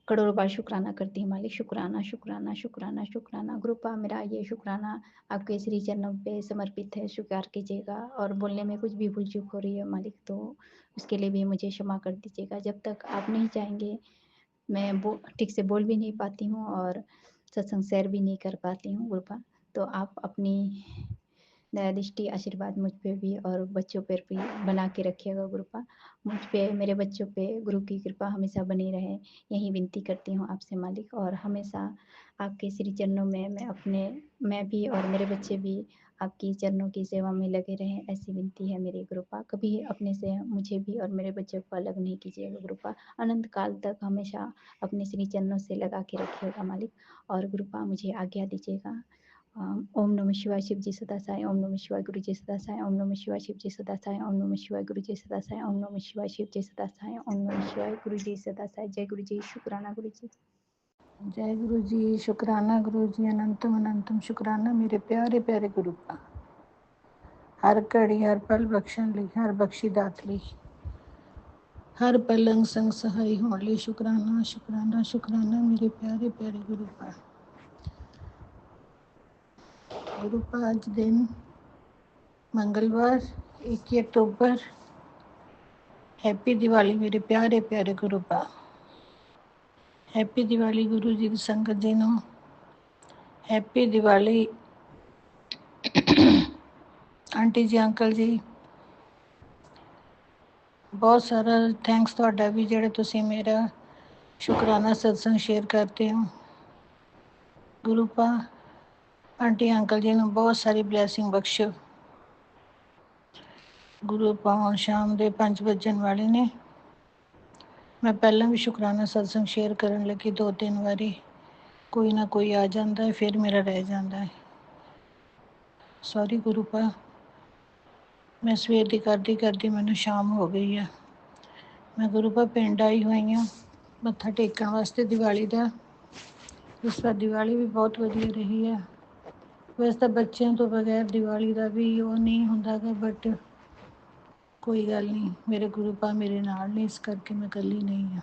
करोड़ों बार शुक्राना करती हूँ मालिक, शुक्राना, शुक्राना, शुक्राना, शुक्राना। गुरुपा मेरा ये शुक्राना आपके श्री चरणों पे समर्पित है, स्वीकार कीजिएगा। और बोलने में कुछ भी भूल चूक हो रही है मालिक, तो उसके लिए भी मुझे क्षमा कर दीजिएगा। जब तक आप नहीं चाहेंगे मैं ठीक से बोल भी नहीं पाती हूँ और सत्संग शेयर भी नहीं कर पाती हूँ गुरुपा। तो आप अपनी दया दृष्टि आशीर्वाद मुझ पे भी और बच्चों पर भी बना के रखिएगा गुरुपा। मुझ पे, मेरे बच्चों पे गुरु की कृपा हमेशा बनी रहे, यही विनती करती हूँ आपसे मालिक। और हमेशा आपके श्री चरणों में मैं भी और मेरे बच्चे भी आपकी चरणों की सेवा में लगे रहें, ऐसी विनती है मेरी गुरुपा। कभी अपने से मुझे भी और मेरे बच्चों को अलग नहीं कीजिएगा गुरुपा। अनंत काल तक हमेशा अपने श्री चरणों से लगा के रखिएगा मालिक। और गुरुपा मुझे आज्ञा दीजिएगा। ओम नमः शिवाय शिव जी सदा साई, ओम नमः शिवाय गुरु जी सदा साई, ओम नमः शिवाय शिव जी सदा साई, ओम नमः शिवाय गुरु जी सदा साई, ओम नमः शिवाय शिव जी सदा साई, ओम नमः शिवाय गुरु जी सदा साई। जय गुरु जी, शुक्राना गुरु जी। जय गुरु जी, शुक्राना गुरु जी, अनंतम अनंतम शुक्राना मेरे प्यारे प्यारे गुरु का। हर घड़ी हर पल बख्शण ਲਈ, हर बख्शी दात ਲਈ, हर पल अंग संग सहाय होने ਲਈ शुक्राना शुक्राना शुक्राना मेरे प्यारे प्यारे गुरु का। गुरु का आज दिन मंगलवार 21 अक्टूबर, हैप्पी दिवाली मेरे प्यारे प्यारे गुरु का। हैप्पी दिवाली गुरु जी की संगत जी ਨੂੰ हैप्पी दिवाली आंटी जी अंकल जी। बहुत सारा थैंक्स ਤੁਹਾਡਾ ਵੀ ਜਿਹੜੇ ਤੁਸੀਂ ਮੇਰਾ ਸ਼ੁਕਰਾਨਾ ਸਤਸੰਗ ਸ਼ੇਅਰ ਕਰਦੇ ਹੋ। ਗੁਰੂ ਪਾ ਆਂਟੀ ਅੰਕਲ ਜੀ ਨੂੰ ਬਹੁਤ ਸਾਰੀ ਬਲੈਸਿੰਗ ਬਖਸ਼ੋ। ਗੁਰੂ ਪਾ ਹੁਣ ਸ਼ਾਮ ਦੇ 5 ਵੱਜਣ ਵਾਲੇ ਨੇ। ਮੈਂ ਪਹਿਲਾਂ ਵੀ ਸ਼ੁਕਰਾਨਾ ਸਤਸੰਗ ਸ਼ੇਅਰ ਕਰਨ ਲੱਗੀ 2-3 ਵਾਰੀ, ਕੋਈ ਨਾ ਕੋਈ ਆ ਜਾਂਦਾ ਹੈ, ਫਿਰ ਮੇਰਾ ਰਹਿ ਜਾਂਦਾ ਹੈ। ਸੌਰੀ ਗੁਰੂ ਪਾ, ਮੈਂ ਸਵੇਰ ਦੀ ਕਰਦੀ ਮੈਨੂੰ ਸ਼ਾਮ ਹੋ ਗਈ ਆ। ਮੈਂ ਗੁਰੂ ਪਾ ਪਿੰਡ ਆਈ ਹੋਈ ਹਾਂ ਮੱਥਾ ਟੇਕਣ ਵਾਸਤੇ ਦੀਵਾਲੀ ਦਾ। ਇਸ ਵਾਰ ਦੀਵਾਲੀ ਵੀ ਬਹੁਤ ਵਧੀਆ ਰਹੀ ਹੈ। ਵੈਸੇ ਤਾਂ ਬੱਚਿਆਂ ਤੋਂ ਬਗੈਰ ਦੀਵਾਲੀ ਦਾ ਵੀ ਉਹ ਨਹੀਂ ਹੁੰਦਾ ਗਾ, ਬਟ ਕੋਈ ਗੱਲ ਨਹੀਂ, ਮੇਰੇ ਗੁਰੂ ਪਾ ਮੇਰੇ ਨਾਲ ਨੇ, ਇਸ ਕਰਕੇ ਮੈਂ ਇਕੱਲੀ ਨਹੀਂ ਹਾਂ।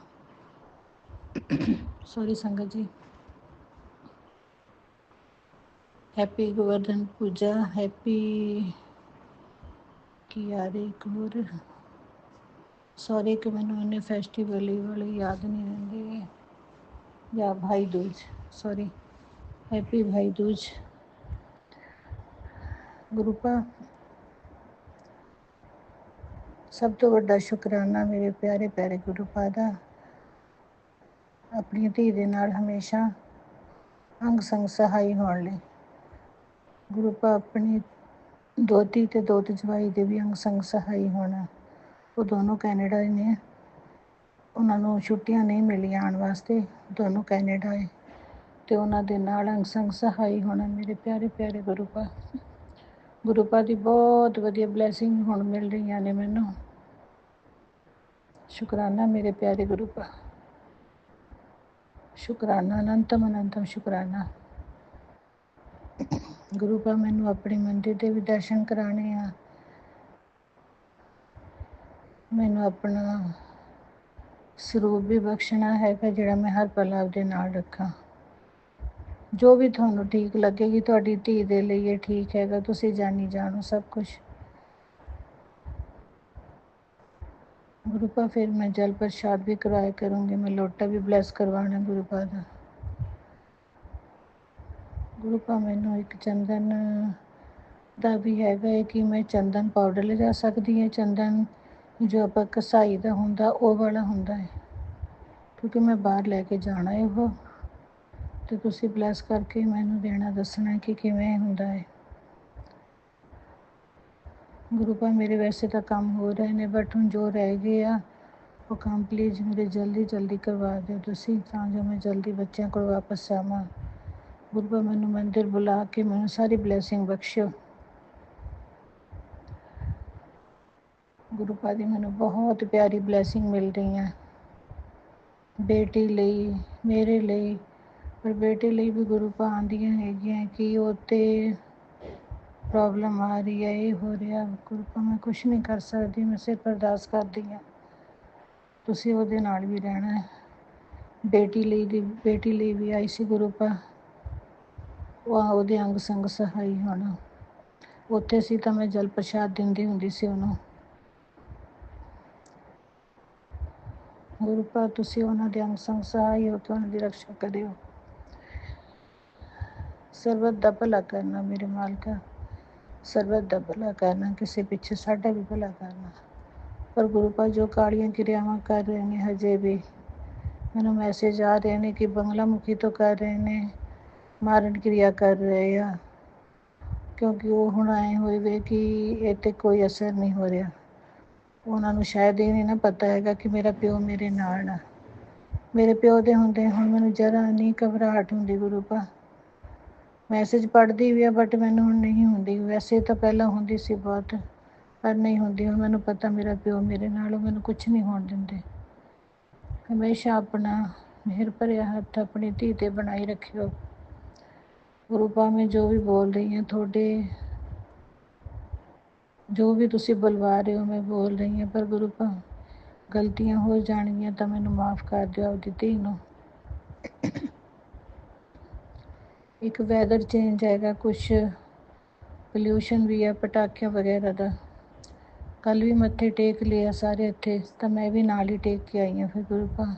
ਸੌਰੀ ਸੰਗਤ ਜੀ। हैप्पी गोवर्धन पूजा, हैप्पी की यार एक और सॉरी कि मैंने इन्ने फैसटिवल वाले याद नहीं रहते। या भाई दूज, सॉरी, हैप्पी भाई दूज। गुरुपा सब तो बड़ा शुकराना मेरे प्यारे प्यारे गुरुपा दा, अपनी धी दे नाल हमेशा अंग संग सहाई होने ਲਈ। गुरुपा अपनी ਦੋਤੀ ਤੇ ਦੋਤ ਜਵਾਈ ਦੇ ਵੀ ਅੰਗ ਸੰਗ ਸਹਾਈ ਹੋਣਾ। ਉਹ ਦੋਨੋਂ ਕੈਨੇਡਾ ਨੇ, ਉਹਨਾਂ ਨੂੰ ਛੁੱਟੀਆਂ ਨਹੀਂ ਮਿਲੀਆਂ ਆਉਣ ਵਾਸਤੇ, ਦੋਨੋਂ ਕੈਨੇਡਾ ਹੈ ਤੇ ਉਹਨਾਂ ਦੇ ਨਾਲ ਅੰਗ ਸੰਗ ਸਹਾਈ ਹੋਣਾ। ਮੇਰੇ ਪਿਆਰੇ ਪਿਆਰੇ ਗੁਰੂਪਾ, ਗੁਰੂਪਾ ਦੀ ਬਹੁਤ ਵਧੀਆ ਬਲੈਸਿੰਗ ਹੁਣ ਮਿਲ ਰਹੀਆਂ ਨੇ ਮੈਨੂੰ। ਸ਼ੁਕਰਾਨਾ ਮੇਰੇ ਪਿਆਰੇ ਗੁਰੂਪਾ, ਸ਼ੁਕਰਾਨਾ ਅਨੰਤਮ ਅਨੰਤਮ ਸ਼ੁਕਰਾਨਾ। ਗੁਰੂਪਾ ਮੈਨੂੰ ਆਪਣੇ ਮੰਦਿਰ ਦੇ ਵੀ ਦਰਸ਼ਨ ਕਰਾਉਣੇ ਆ, ਮੈਨੂੰ ਆਪਣਾ ਸਰੂਪ ਵੀ ਬਖਸ਼ਣਾ ਹੈਗਾ ਜਿਹੜਾ ਮੈਂ ਹਰ ਪਲ ਆਪਦੇ ਨਾਲ ਰੱਖਾਂ। ਜੋ ਵੀ ਤੁਹਾਨੂੰ ਠੀਕ ਲੱਗੇਗੀ ਤੁਹਾਡੀ ਧੀ ਦੇ ਲਈ ਇਹ ਠੀਕ ਹੈਗਾ, ਤੁਸੀਂ ਜਾਣੀ ਜਾਣੋ ਸਭ ਕੁਛ। ਗੁਰੂਪਾ ਫਿਰ ਮੈਂ ਜਲ ਪ੍ਰਸ਼ਾਦ ਵੀ ਕਰਵਾਇਆ ਕਰੂੰਗੀ, ਮੈਂ ਲੋਟਾ ਵੀ ਬਲੈਸ ਕਰਵਾਉਣਾ ਗੁਰੂਪਾ ਦਾ। ਗੁਰੂਪਾ ਮੈਨੂੰ ਇੱਕ ਚੰਦਨ ਦਾ ਵੀ ਹੈਗਾ ਹੈ ਕਿ ਮੈਂ ਚੰਦਨ ਪਾਊਡਰ ਲਿਜਾ ਸਕਦੀ ਹਾਂ। ਚੰਦਨ ਜੋ ਆਪਾਂ ਕਸਾਈ ਦਾ ਹੁੰਦਾ ਉਹ ਵਾਲਾ ਹੁੰਦਾ ਹੈ, ਕਿਉਂਕਿ ਮੈਂ ਬਾਹਰ ਲੈ ਕੇ ਜਾਣਾ ਹੈ ਉਹ, ਅਤੇ ਤੁਸੀਂ ਬਲੈਸ ਕਰਕੇ ਮੈਨੂੰ ਦੇਣਾ, ਦੱਸਣਾ ਕਿ ਕਿਵੇਂ ਹੁੰਦਾ ਹੈ। ਗੁਰੂਪਾ ਮੇਰੇ ਵੈਸੇ ਤਾਂ ਕੰਮ ਹੋ ਰਹੇ ਨੇ, ਬਟ ਹੁਣ ਜੋ ਰਹਿ ਗਏ ਆ ਉਹ ਕੰਮ ਪਲੀਜ਼ ਮੇਰੇ ਜਲਦੀ ਕਰਵਾ ਦਿਓ ਤੁਸੀਂ, ਤਾਂ ਜੋ ਮੈਂ ਜਲਦੀ ਬੱਚਿਆਂ ਕੋਲ ਵਾਪਸ ਆਵਾਂ। ਗੁਰੂਪਾ ਮੈਨੂੰ ਮੰਦਿਰ ਬੁਲਾ ਕੇ ਮੈਨੂੰ ਸਾਰੀ ਬਲੈਸਿੰਗ ਬਖਸ਼ਿਓ। ਗੁਰੂਪਾ ਦੀ ਮੈਨੂੰ ਬਹੁਤ ਪਿਆਰੀ ਬਲੈਸਿੰਗ ਮਿਲ ਰਹੀਆਂ ਬੇਟੀ ਲਈ, ਮੇਰੇ ਲਈ, ਪਰ ਬੇਟੀ ਲਈ ਵੀ ਗੁਰੂਪਾ ਆਉਂਦੀਆਂ ਹੈਗੀਆਂ ਕਿ ਉਹ 'ਤੇ ਪ੍ਰੋਬਲਮ ਆ ਰਹੀ ਹੈ, ਇਹ ਹੋ ਰਿਹਾ। ਗੁਰੂਪਾ ਮੈਂ ਕੁਛ ਨਹੀਂ ਕਰ ਸਕਦੀ, ਮੈਂ ਸਿਰਫ ਅਰਦਾਸ ਕਰਦੀ ਹਾਂ ਤੁਸੀਂ ਉਹਦੇ ਨਾਲ ਵੀ ਰਹਿਣਾ ਹੈ। ਬੇਟੀ ਲਈ ਵੀ ਆਈ ਸੀ ਗੁਰੂਪਾ, ਉਹ ਉਹਦੇ ਅੰਗ ਸੰਗ ਸਹਾਈ ਹੋਣਾ। ਉੱਥੇ ਸੀ ਤਾਂ ਮੈਂ ਜਲ ਪ੍ਰਸ਼ਾਦ ਦਿੰਦੀ ਹੁੰਦੀ ਸੀ ਉਹਨੂੰ। ਗੁਰੂਪਾ ਤੁਸੀਂ ਉਹਨਾਂ ਦੇ ਅੰਗ ਸੰਗ ਸਹਾਈ ਹੋ ਤੇ ਉਹਨਾਂ ਦੀ ਰਕਸ਼ਾ ਕਰਿਓ। ਸਰਬਤ ਦਾ ਭਲਾ ਕਰਨਾ ਮੇਰੇ ਮਾਲਕਾ, ਸਰਬਤ ਦਾ ਭਲਾ ਕਰਨਾ, ਕਿਸੇ ਪਿੱਛੇ ਸਾਡਾ ਵੀ ਭਲਾ ਕਰਨਾ। ਪਰ ਗੁਰੂ ਪਾਕ ਜੋ ਕਾਲੀਆਂ ਕਿਰਿਆਵਾਂ ਕਰ ਰਹੇ ਨੇ, ਹਜੇ ਵੀ ਮੈਨੂੰ ਮੈਸੇਜ ਆ ਰਹੇ ਨੇ ਕਿ ਬੰਗਲਾ ਮੁਖੀ ਤੋਂ ਕਰ ਰਹੇ ਨੇ, ਮਾਰਨ ਕਿਰਿਆ ਕਰ ਰਹੇ ਆ, ਕਿਉਂਕਿ ਉਹ ਹੁਣ ਆਏ ਹੋਏ ਵੇ ਕਿ ਇਹ 'ਤੇ ਕੋਈ ਅਸਰ ਨਹੀਂ ਹੋ ਰਿਹਾ। ਉਹਨਾਂ ਨੂੰ ਸ਼ਾਇਦ ਇਹ ਨਹੀਂ ਨਾ ਪਤਾ ਹੈਗਾ ਕਿ ਮੇਰਾ ਪਿਓ ਮੇਰੇ ਨਾਲ ਆ। ਮੇਰੇ ਪਿਓ ਦੇ ਹੁੰਦੇ ਹੁਣ ਮੈਨੂੰ ਜ਼ਰਾ ਨਹੀਂ ਘਬਰਾਹਟ ਹੁੰਦੀ ਗੁਰੂ ਪਾ। ਮੈਸੇਜ ਪੜ੍ਹਦੀ ਵੀ ਆ ਬਟ ਮੈਨੂੰ ਹੁਣ ਨਹੀਂ ਹੁੰਦੀ। ਵੈਸੇ ਤਾਂ ਪਹਿਲਾਂ ਹੁੰਦੀ ਸੀ ਬਹੁਤ, ਪਰ ਨਹੀਂ ਹੁੰਦੀ ਹੁਣ। ਮੈਨੂੰ ਪਤਾ ਮੇਰਾ ਪਿਓ ਮੇਰੇ ਨਾਲ, ਉਹ ਮੈਨੂੰ ਕੁਛ ਨਹੀਂ ਹੋਣ ਦਿੰਦੇ। ਹਮੇਸ਼ਾ ਆਪਣਾ ਮਿਹਰ ਭਰਿਆ ਹੱਥ ਆਪਣੀ ਧੀ 'ਤੇ ਬਣਾਈ ਰੱਖਿਓ। ਗੁਰੂ ਪਾ ਮੈਂ ਜੋ ਵੀ ਬੋਲ ਰਹੀ ਹਾਂ, ਤੁਹਾਡੇ ਜੋ ਵੀ ਤੁਸੀਂ ਬੁਲਵਾ ਰਹੇ ਹੋ ਮੈਂ ਬੋਲ ਰਹੀ ਹਾਂ, ਪਰ ਗੁਰੂ ਪਾ ਗਲਤੀਆਂ ਹੋ ਜਾਣਗੀਆਂ ਤਾਂ ਮੈਨੂੰ ਮਾਫ਼ ਕਰ ਦਿਓ ਆਪਦੀ ਧੀ ਨੂੰ। ਇੱਕ ਵੈਦਰ ਚੇਂਜ ਹੈਗਾ, ਕੁਛ ਪੋਲਿਊਸ਼ਨ ਵੀ ਹੈ ਪਟਾਕਿਆਂ ਵਗੈਰਾ ਦਾ। ਕੱਲ੍ਹ ਵੀ ਮੱਥੇ ਟੇਕ ਲਿਆ ਸਾਰੇ ਇੱਥੇ, ਤਾਂ ਮੈਂ ਵੀ ਨਾਲ ਹੀ ਟੇਕ ਕੇ ਆਈ ਹਾਂ। ਫਿਰ ਗੁਰੂ ਪਾ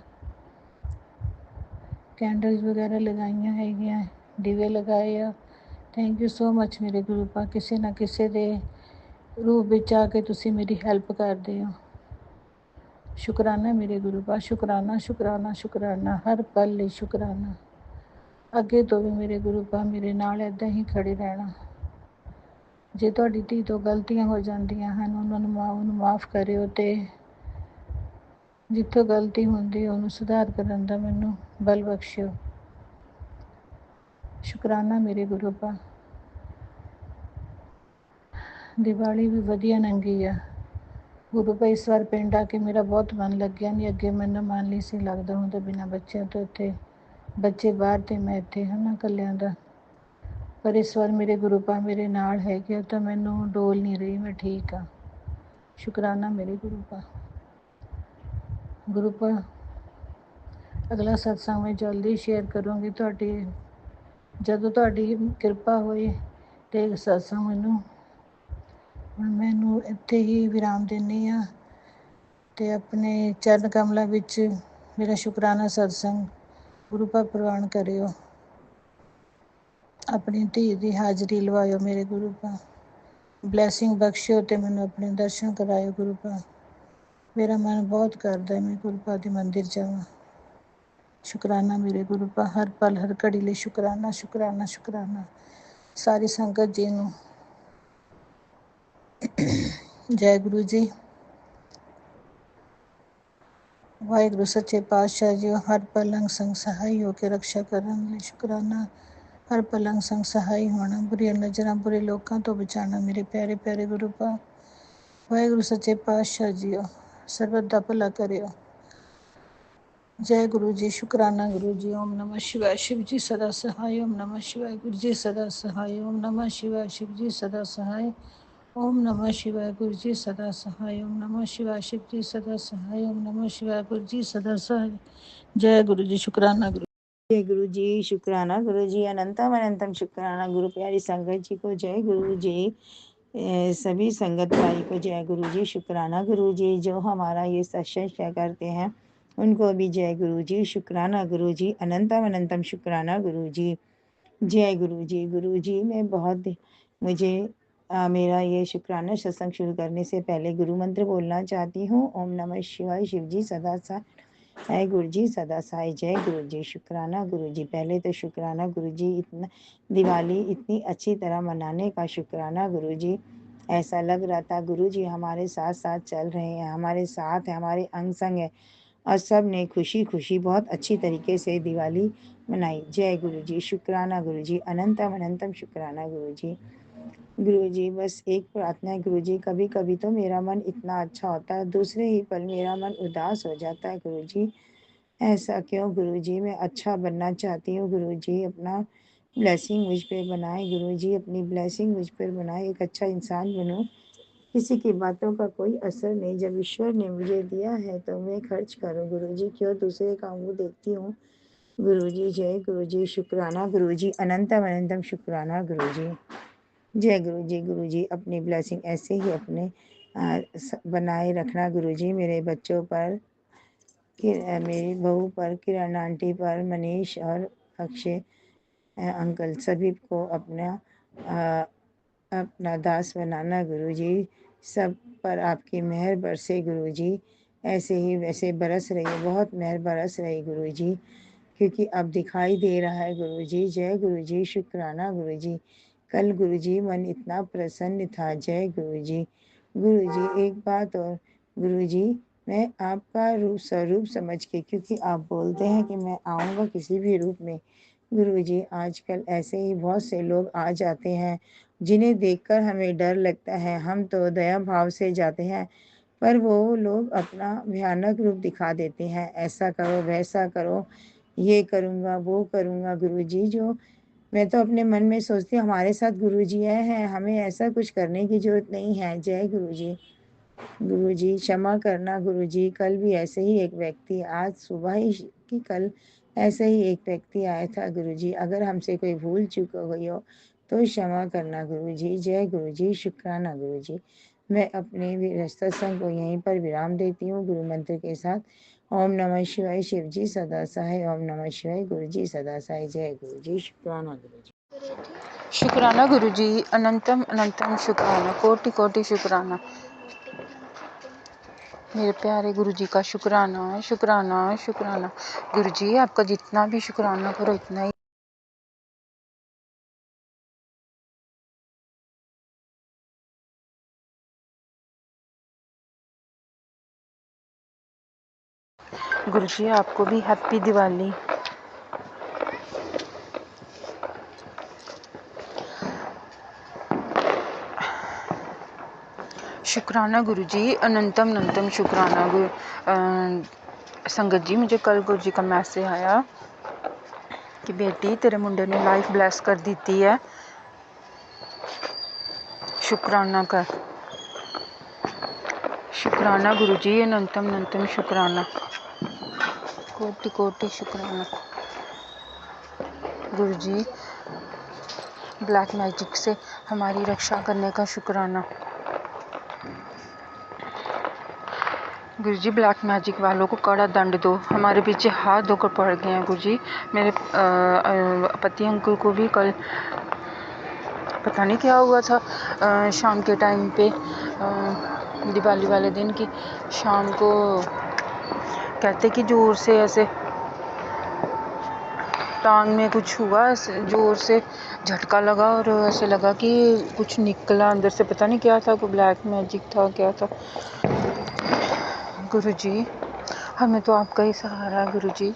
ਕੈਂਡਲਸ ਵਗੈਰਾ ਲਗਾਈਆਂ ਹੈਗੀਆਂ, ਦੀਵੇ ਲਗਾਏ ਆ। ਥੈਂਕ ਯੂ ਸੋ ਮਚ ਮੇਰੇ ਗੁਰੂ ਪਾ। ਕਿਸੇ ਨਾ ਕਿਸੇ ਦੇ ਰੂਪ ਵਿੱਚ ਆ ਕੇ ਤੁਸੀਂ ਮੇਰੀ ਹੈਲਪ ਕਰਦੇ ਹੋ। ਸ਼ੁਕਰਾਨਾ ਮੇਰੇ ਗੁਰੂ ਪਾ, ਸ਼ੁਕਰਾਨਾ ਸ਼ੁਕਰਾਨਾ ਸ਼ੁਕਰਾਨਾ, ਹਰ ਪਲ ਲਈ ਸ਼ੁਕਰਾਨਾ। ਅੱਗੇ ਤੋਂ ਵੀ ਮੇਰੇ ਗੁਰੂ ਪਾ ਮੇਰੇ ਨਾਲ ਇੱਦਾਂ ਹੀ ਖੜੇ ਰਹਿਣਾ। ਜੇ ਤੁਹਾਡੀ ਧੀ ਤੋਂ ਗਲਤੀਆਂ ਹੋ ਜਾਂਦੀਆਂ ਹਨ, ਉਹਨਾਂ ਨੂੰ ਮਾਫ਼ ਕਰਿਓ, ਅਤੇ ਜਿੱਥੋਂ ਗਲਤੀ ਹੁੰਦੀ ਉਹਨੂੰ ਸੁਧਾਰ ਕਰਨ ਦਾ ਮੈਨੂੰ ਬਲ ਬਖਸ਼ਿਓ। ਸ਼ੁਕਰਾਨਾ ਮੇਰੇ ਗੁਰੂ ਪਾ। ਦੀਵਾਲੀ ਵੀ ਵਧੀਆ ਲੰਘੀ ਆ ਗੁਰੂ ਪਾ। ਇਸ ਵਾਰ ਪਿੰਡ ਆ ਕੇ ਮੇਰਾ ਬਹੁਤ ਮਨ ਲੱਗਿਆ, ਨਹੀਂ ਅੱਗੇ ਮੈਨੂੰ ਮਨ ਨਹੀਂ ਸੀ ਲੱਗਦਾ ਹੁੰਦਾ ਬਿਨਾਂ ਬੱਚਿਆਂ ਤੋਂ। ਇੱਥੇ ਬੱਚੇ ਬਾਹਰ ਤੇ ਮੈਂ ਇੱਥੇ ਹੈ ਨਾ ਇਕੱਲਿਆਂ ਦਾ। ਪਰ ਇਸ ਵਾਰ ਮੇਰੇ ਗੁਰੂ ਪਾ ਮੇਰੇ ਨਾਲ ਹੈਗੇ ਤਾਂ ਮੈਨੂੰ ਡੋਲ ਨਹੀਂ ਰਹੀ, ਮੈਂ ਠੀਕ ਹਾਂ। ਸ਼ੁਕਰਾਨਾ ਮੇਰੇ ਗੁਰੂ ਪਾ। ਗੁਰੂ ਪਾ ਅਗਲਾ ਸਤਸੰਗ ਮੈਂ ਜਲਦੀ ਸ਼ੇਅਰ ਕਰੂੰਗੀ ਤੁਹਾਡੀ, ਜਦੋਂ ਤੁਹਾਡੀ ਕਿਰਪਾ ਹੋਈ। ਅਤੇ ਸਤਸੰਗ ਮੈਨੂੰ ਇੱਥੇ ਹੀ ਵਿਰਾਮ ਦਿੰਦੀ ਹਾਂ, ਅਤੇ ਆਪਣੇ ਚਰਨ ਕਮਲਾਂ ਵਿੱਚ ਮੇਰਾ ਸ਼ੁਕਰਾਨਾ ਸਤਸੰਗ ਗੁਰੂ ਪਾ ਪ੍ਰਵਾਨ ਕਰਿਓ। ਆਪਣੀ ਧੀ ਦੀ ਹਾਜ਼ਰੀ ਲਵਾਇਓ ਮੇਰੇ ਗੁਰੂ ਪਾ। ਬਲੈਸਿੰਗ ਬਖਸ਼ਿਓ ਅਤੇ ਮੈਨੂੰ ਆਪਣੇ ਦਰਸ਼ਨ ਕਰਾਇਓ ਗੁਰੂ ਪਾ। ਮੇਰਾ ਮਨ ਬਹੁਤ ਕਰਦਾ ਮੈਂ ਗੁਰੂ ਪਾ ਦੇ ਮੰਦਿਰ ਜਾਵਾਂ। ਸ਼ੁਕਰਾਨਾ ਮੇਰੇ ਗੁਰੂ ਪਾ, ਹਰ ਪਲ ਹਰ ਘੜੀ ਲਈ ਸ਼ੁਕਰਾਨਾ ਸ਼ੁਕਰਾਨਾ ਸ਼ੁਕਰਾਨਾ। ਸਾਰੀ ਸੰਗਤ ਜੀ ਨੂੰ ਜੈ ਗੁਰੂ ਜੀ। ਵਾਹਿਗੁਰੂ ਸੱਚੇ ਪਾਤਸ਼ਾਹ ਜੀ ਹਰ ਪਲ ਅੰਗ ਸੰਗ ਸਹਾਈ ਹੋ ਕੇ ਰਕਸ਼ਾ ਕਰਨ ਲਈ ਸ਼ੁਕਰਾਨਾ। ਹਰ ਪਲ ਅੰਗ ਸੰਗ ਸਹਾਈ ਹੋਣਾ, ਬੁਰੀਆਂ ਨਜ਼ਰਾਂ ਬੁਰੇ ਲੋਕਾਂ ਤੋਂ ਬਚਾਉਣਾ ਮੇਰੇ ਪਿਆਰੇ ਪਿਆਰੇ ਗੁਰੂ ਪਾ। ਵਾਹਿਗੁਰੂ ਸੱਚੇ ਪਾਤਸ਼ਾਹ ਜੀ ਸਰਬਤ ਦਾ ਭਲਾ ਕਰਿਓ। ਜੈ ਗੁਰੂ ਜੀ। ਸ਼ੁਕਰਾਨਾ ਗੁਰੂ ਜੀ। ਓਮ ਨਮः शिवाय। शिव जी सदा सहाय। ओम नमः शिवाय। गुरु जी सदा सहाय। ओम नमः शिवाय। शिव जी सदा सहाय। ओम नमः शिवाय। गुरु जी सदा सहाय। ओम नमः शिवाय। शिव जी सदा सहाय। ओम नमः शिवाय। गुरु जी सदा सहाय। जय गुरु जी। शुक्राना गुरु। जय गुरु जी। शुक्राना गुरु जी। अनंतम अनंतम शुक्राना गुरु प्यारी संगत जी को जय गुरु जी। सभी संगत भाई को जय गुरु जी। शुक्राना गुरु जी। जो हमारा ये सत्संग शेयर करते हैं उनको भी जय गुरु जी। शुक्राना गुरु जी। अनंतम अनंतम शुक्राना गुरु जी। जय गुरु जी। गुरु जी मैं बहुत मुझे मेरा ये शुक्राना सत्संग शुरू करने से पहले गुरु मंत्र बोलना चाहती हूँ। ओम नमः शिवाय। शिव जी सदा सहाय। गुरु जी सदा सहाय। जय गुरु जी। शुक्राना गुरु जी। पहले तो शुक्राना गुरु जी, इतना दिवाली इतनी अच्छी तरह मनाने का शुक्राना गुरु जी। ऐसा लग रहा था गुरु जी हमारे साथ साथ चल रहे हैं, हमारे साथ है, हमारे अंग संग है, और सब ने खुशी खुशी बहुत अच्छी तरीके से दिवाली मनाई। जय गुरु जी। शुक्राना गुरु जी। अनंतम अनंतम शुक्राना गुरु जी। गुरु जी बस एक प्रार्थना है गुरु जी, कभी कभी तो मेरा मन इतना अच्छा होता है, दूसरे ही पल मेरा मन उदास हो जाता है गुरु जी। ऐसा क्यों गुरु जी? मैं अच्छा बनना चाहती हूँ गुरु जी। अपना ब्लेसिंग मुझ पर बनाए गुरु जी, अपनी ब्लेसिंग मुझ पर बनाए, एक अच्छा इंसान बनूँ, किसी की बातों का कोई असर नहीं। जब ईश्वर ने मुझे दिया है तो मैं खर्च करूँ गुरु जी, क्यों दूसरे का मुँह देखती हूँ गुरु जी। जय गुरु जी। शुक्राना गुरु जी। अनंतम अनंतम शुक्राना गुरु जी। जय गुरु जी। गुरु जी अपनी ब्लेसिंग ऐसे ही अपने बनाए रखना गुरु जी, मेरे बच्चों पर, मेरी बहू पर, किरण आंटी पर, मनीष और अक्षय अंकल, सभी को अपना अपना दास बनाना गुरुजी। सब पर आपकी मेहर बरसे गुरुजी, ऐसे ही वैसे बरस रही, बहुत मेहर बरस रही गुरुजी, क्योंकि अब दिखाई दे रहा है गुरुजी। जय गुरुजी, शुक्राना गुरुजी। कल गुरुजी मन इतना प्रसन्न था। जय गुरुजी। गुरुजी एक बात और गुरुजी, मैं आपका रूप स्वरूप समझ के, क्योंकि आप बोलते हैं कि मैं आऊँगा किसी भी रूप में। गुरुजी आजकल ऐसे ही बहुत से लोग आ जाते हैं जिन्हें देखकर हमें डर लगता है। हम तो दया भाव से जाते हैं, पर वो लोग अपना भयानक रूप दिखा देते हैं। ऐसा करो, वैसा करो, ये करूँगा, वो करूँगा। गुरुजी जो मैं तो अपने मन में सोचती हूँ हमारे साथ गुरुजी हैं, हमें ऐसा कुछ करने की ज़रूरत नहीं है। जय गुरुजी। गुरुजी क्षमा करना गुरुजी। कल भी ऐसे ही एक व्यक्ति, आज सुबह ही कि कल ऐसे ही एक व्यक्ति आया था गुरुजी। अगर हमसे कोई भूल चूक हो गई हो तो क्षमा करना गुरुजी। जय गुरुजी, शुक्राना गुरुजी। मैं अपने सत्संग को यहीं पर विराम देती हूँ गुरु मंत्र के साथ। ओम नमः शिवाय। शिव जी सदा सहाय। ओम नमः शिवाय। गुरु जी सदा सहाय। जय गुरु जी, शुक्राना गुरु जी। शुक्राना गुरुजी, अनंतम अनंतम शुक्राना, कोटि कोटि शुक्राना। मेरे प्यारे गुरुजी का शुक्राना शुक्राना शुक्राना। गुरुजी आपका जितना भी शुक्राना करो इतना ही। गुरुजी आपको भी हैप्पी दिवाली। शुक्राना गुरुजी, अनंतम अनंतम शुक्राना। संगत जी, मुझे कल गुरुजी का मैसेज आया कि बेटी तेरे मुंडे ने लाइफ ब्लेस कर दी है, शुक्राना कर। शुक्राना गुरुजी, अनंतम अनंतम शुक्राना, कोटि कोटि शुक्राना। गुरुजी ब्लैक मैजिक से हमारी रक्षा करने का शुक्राना। गुरुजी ब्लैक मैजिक वालों को कड़ा दंड दो, हमारे पीछे हाथ धोकर पड़ गए हैं गुरुजी। मेरे पति अंकल को भी कल पता नहीं क्या हुआ था, शाम के टाइम पे दिवाली वाले दिन की शाम को कहते कि जोर से ऐसे टांग में कुछ हुआ, जोर से झटका लगा और ऐसे लगा कि कुछ निकला अंदर से, पता नहीं क्या था, कोई ब्लैक मैजिक था क्या था। गुरुजी हमें तो आपका ही सहारा है गुरुजी,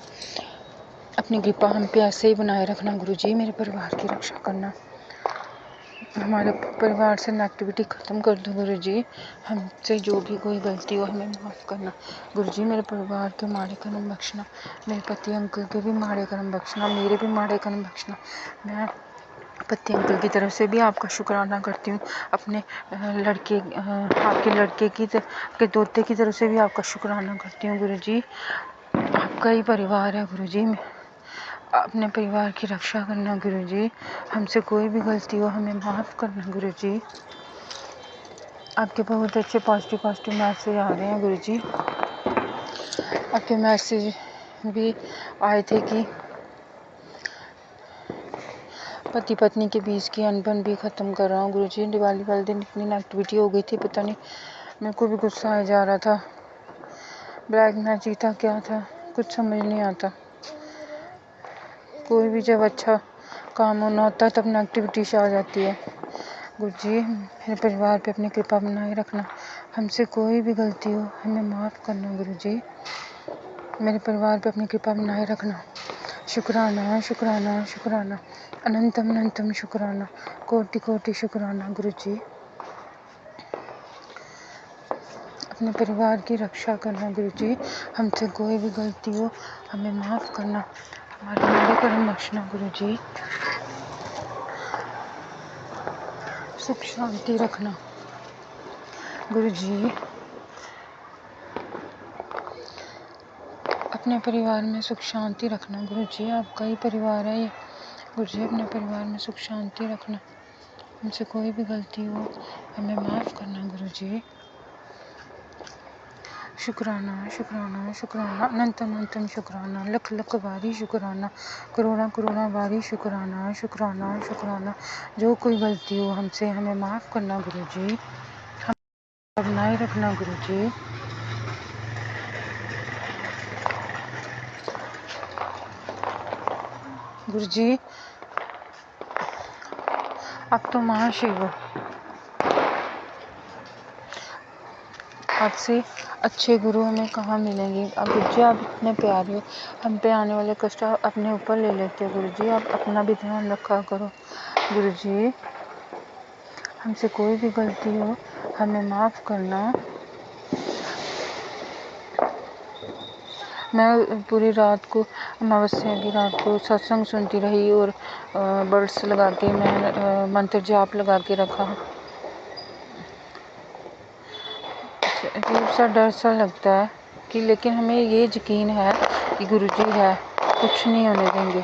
अपनी कृपा हम पे ऐसे ही बनाए रखना गुरुजी। मेरे परिवार की रक्षा करना, हमारे परिवार से नेगेटिविटी ख़त्म कर दो गुरुजी। हमसे जो भी कोई गलती हो हमें माफ़ करना गुरुजी। मेरे परिवार के माड़े कर्म बख्शना, मेरे पति अंकल के भी माड़े कर्म बख्शना, मेरे भी माड़े कर्म बख्शना। मैं पति अंकल की तरफ से भी आपका शुक्राना करती हूँ, अपने लड़के आपके लड़के की के दोते की तरफ से भी आपका शुक्राना करती हूँ गुरुजी। आपका ही परिवार है गुरुजी, अपने परिवार की रक्षा करना गुरुजी। हमसे कोई भी गलती हो हमें माफ़ करना गुरुजी। आपके बहुत अच्छे पॉजिटिव मैसेज आ रहे हैं गुरुजी। आपके मैसेज भी आए थे कि पति पत्नी के बीच की अनबन भी ख़त्म कर रहा हूँ गुरुजी। दिवाली वाले दिन इतनी नेगेटिविटी हो गई थी, पता नहीं मेरे को भी गुस्सा आ जा रहा था, ब्लैक मैजिक था क्या था कुछ समझ नहीं आता। कोई भी जब अच्छा काम होना होता है तब नेगेटिविटी से आ जाती है गुरुजी। मेरे परिवार पे अपनी कृपा बनाए रखना, हमसे कोई भी गलती हो हमें माफ़ करना गुरुजी। मेरे परिवार पे अपनी कृपा बनाए रखना, शुक्राना शुक्राना शुक्राना, अनंतम अनंतम शुक्राना, कोटि कोटि शुक्राना गुरुजी। अपने परिवार की रक्षा करना गुरुजी, हमसे कोई भी गलती हो हमें माफ़ करना, हमारे माड़े कर्म बख्शना गुरुजी। सुख शांति रखना गुरुजी। अपने परिवार में सुख शांति रखना गुरुजी, आपका ही परिवार है ये गुरुजी। अपने परिवार में सुख शांति रखना, हमसे कोई भी गलती हो हमें माफ़ करना गुरुजी। शुक्राना शुक्राना शुक्राना अनंत अनंतम शुक्राना लख लख बारी शुक्राना करोड़ा करोड़ा बारी शुक्राना शुक्राना शुक्राना। जो कोई गलती हो हमसे हमें माफ़ करना गुरुजी, हम बनाए रखना गुरुजी। गुरुजी आप तो महाशिव हो, आपसे अच्छे गुरु हमें कहाँ मिलेंगे। अब गुरुजी आप इतने प्यारे हो, हम पे आने वाले कष्ट आप अपने ऊपर ले लेते हो गुरुजी। आप अपना भी ध्यान रखा करो गुरुजी, हमसे कोई भी गलती हो हमें माफ़ करना। मैं पूरी रात को अमावस्या की रात को सत्संग सुनती रही और बर्ड्स लगा के मैं मंत्र जाप लगा के रखा। अजीब सा डर सा लगता है कि, लेकिन हमें ये यकीन है कि गुरुजी है, कुछ नहीं होने देंगे।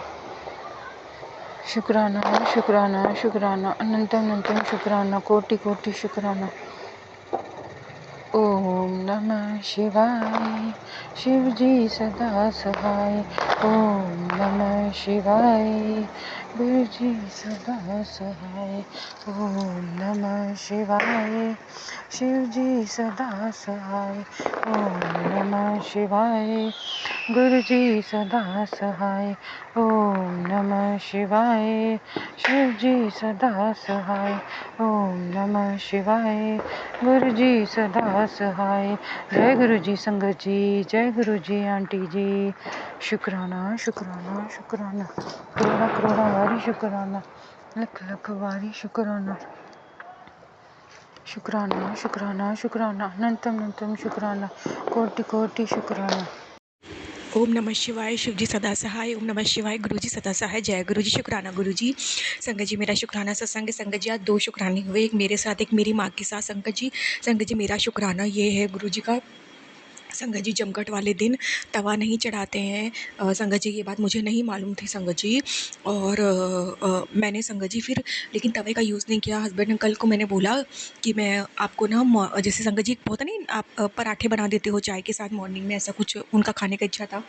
शुक्राना शुक्राना शुक्राना अनंत अनंतम शुक्राना कोटि कोटि शुक्राना। ओम नमः शिवाय शिव जी सदा सहाय। ओम नमः शिवाय गुरु जी सदा सहाय। ओम नमः शिवाय शिव जी सदा सहाय। ओम नमः शिवाय गुरु जी सदा सहाय। ओम नमः शिवाय शिव जी सदा सहाय। ओम नमः शिवाय गुरु जी सदा सहाय। जय गुरु जी संगत जी, जय गुरु जी आंटी जी। शुक्राना शुक्राना शुक्राना करोड़ा करोड़ा वारी शुक्राना लख लख वारी शुक्राना। शुक्राना शुक्राना शुक्राना अनंतम अनंतम शुक्राना कोटि कोटि शुक्राना। ओम नमः शिवाय शिव जी सदा सहाय। ओम नमः शिवाय गुरु जी सदा सहाय। जय गुरु जी। शुक्राना गुरु जी। संगत जी मेरा शुक्राना सत्संग। संगत जी आज 2 शुक्राने हुए, एक मेरे साथ एक मेरी माँ के साथ। संगत जी मेरा शुक्राना ये है गुरु जी का, संगत जी जमघट वाले दिन तवा नहीं चढ़ाते हैं। संगत जी ये बात मुझे नहीं मालूम थी संगत जी, और मैंने संगत जी फिर लेकिन तवे का यूज़ नहीं किया। हस्बैंड अंकल को मैंने बोला कि मैं आपको ना जैसे संगत जी होता नहीं, आप पराठे बना देते हो चाय के साथ मॉर्निंग में, ऐसा कुछ उनका खाने का इच्छा था।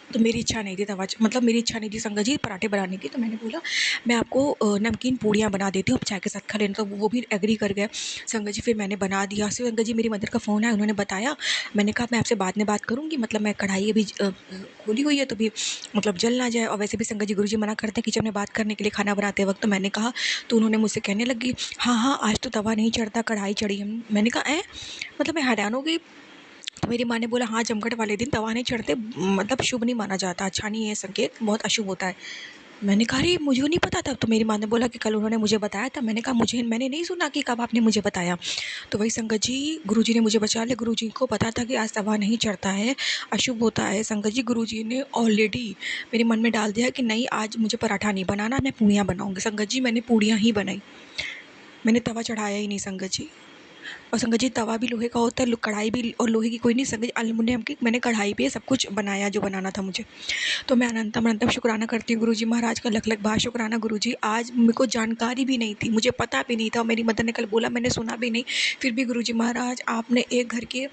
तो मेरी इच्छा नहीं थी मतलब मेरी इच्छा नहीं थी संगत जी पराठे बनाने की। तो मैंने बोला मैं आपको नमकीन पूड़ियाँ बना देती हूँ, आप चाय के साथ खा लेना। तो वो भी एग्री कर गए संगत जी। फिर मैंने बना दिया। फिर संगत जी मेरी मदर का फ़ोन आया, उन्होंने बताया। मैंने कहा मैं आपसे बाद में बात करूँगी, मतलब मैं कढ़ाई अभी खोली हुई है तो भी मतलब जल ना जाए। और वैसे भी संगत जी गुरुजी मना करते हैं किचन में बात करने के लिए खाना बनाते वक्त। तो मैंने कहा, तो उन्होंने मुझसे कहने लगी हाँ हाँ आज तो तवा नहीं चढ़ता, कढ़ाई चढ़ी है। मैंने कहा मतलब मैं हैरान हो गई। तो मेरी माँ ने बोला हाँ जमघट वाले दिन तवा नहीं चढ़ते, मतलब शुभ नहीं माना जाता, अच्छा नहीं है, संकेत बहुत अशुभ होता है। मैंने कहा अरे मुझे नहीं पता था। तो मेरी माँ ने बोला कि कल उन्होंने मुझे बताया था। मैंने कहा मैंने नहीं सुना कि कब आपने मुझे बताया। तो वही संगत जी गुरुजी ने मुझे बचा लिया। गुरुजी को पता था कि आज तवा नहीं चढ़ता है, अशुभ होता है। संगत जी गुरुजी ने ऑलरेडी मेरे मन में डाल दिया कि नहीं आज मुझे पराठा नहीं बनाना, मैं पूड़ियाँ बनाऊँगी। संगत जी मैंने पूड़ियाँ ही बनाई, मैंने तवा चढ़ाया ही नहीं संगत जी। और संगत जी तवा भी लोहे का होता है, कढ़ाई भी और लोहे की कोई नहीं संगत जी, एल्युमिनियम की। मैंने कढ़ाई पे सब कुछ बनाया जो बनाना था मुझे। तो मैं अनंतम अनंतम शुक्राना करती हूँ गुरुजी महाराज का, लख लख बार शुक्राना गुरुजी। आज मेरे को जानकारी भी नहीं थी, मुझे पता भी नहीं था, और मेरी मदर ने कल बोला मैंने सुना भी नहीं। फिर भी गुरुजी महाराज आपने एक घर के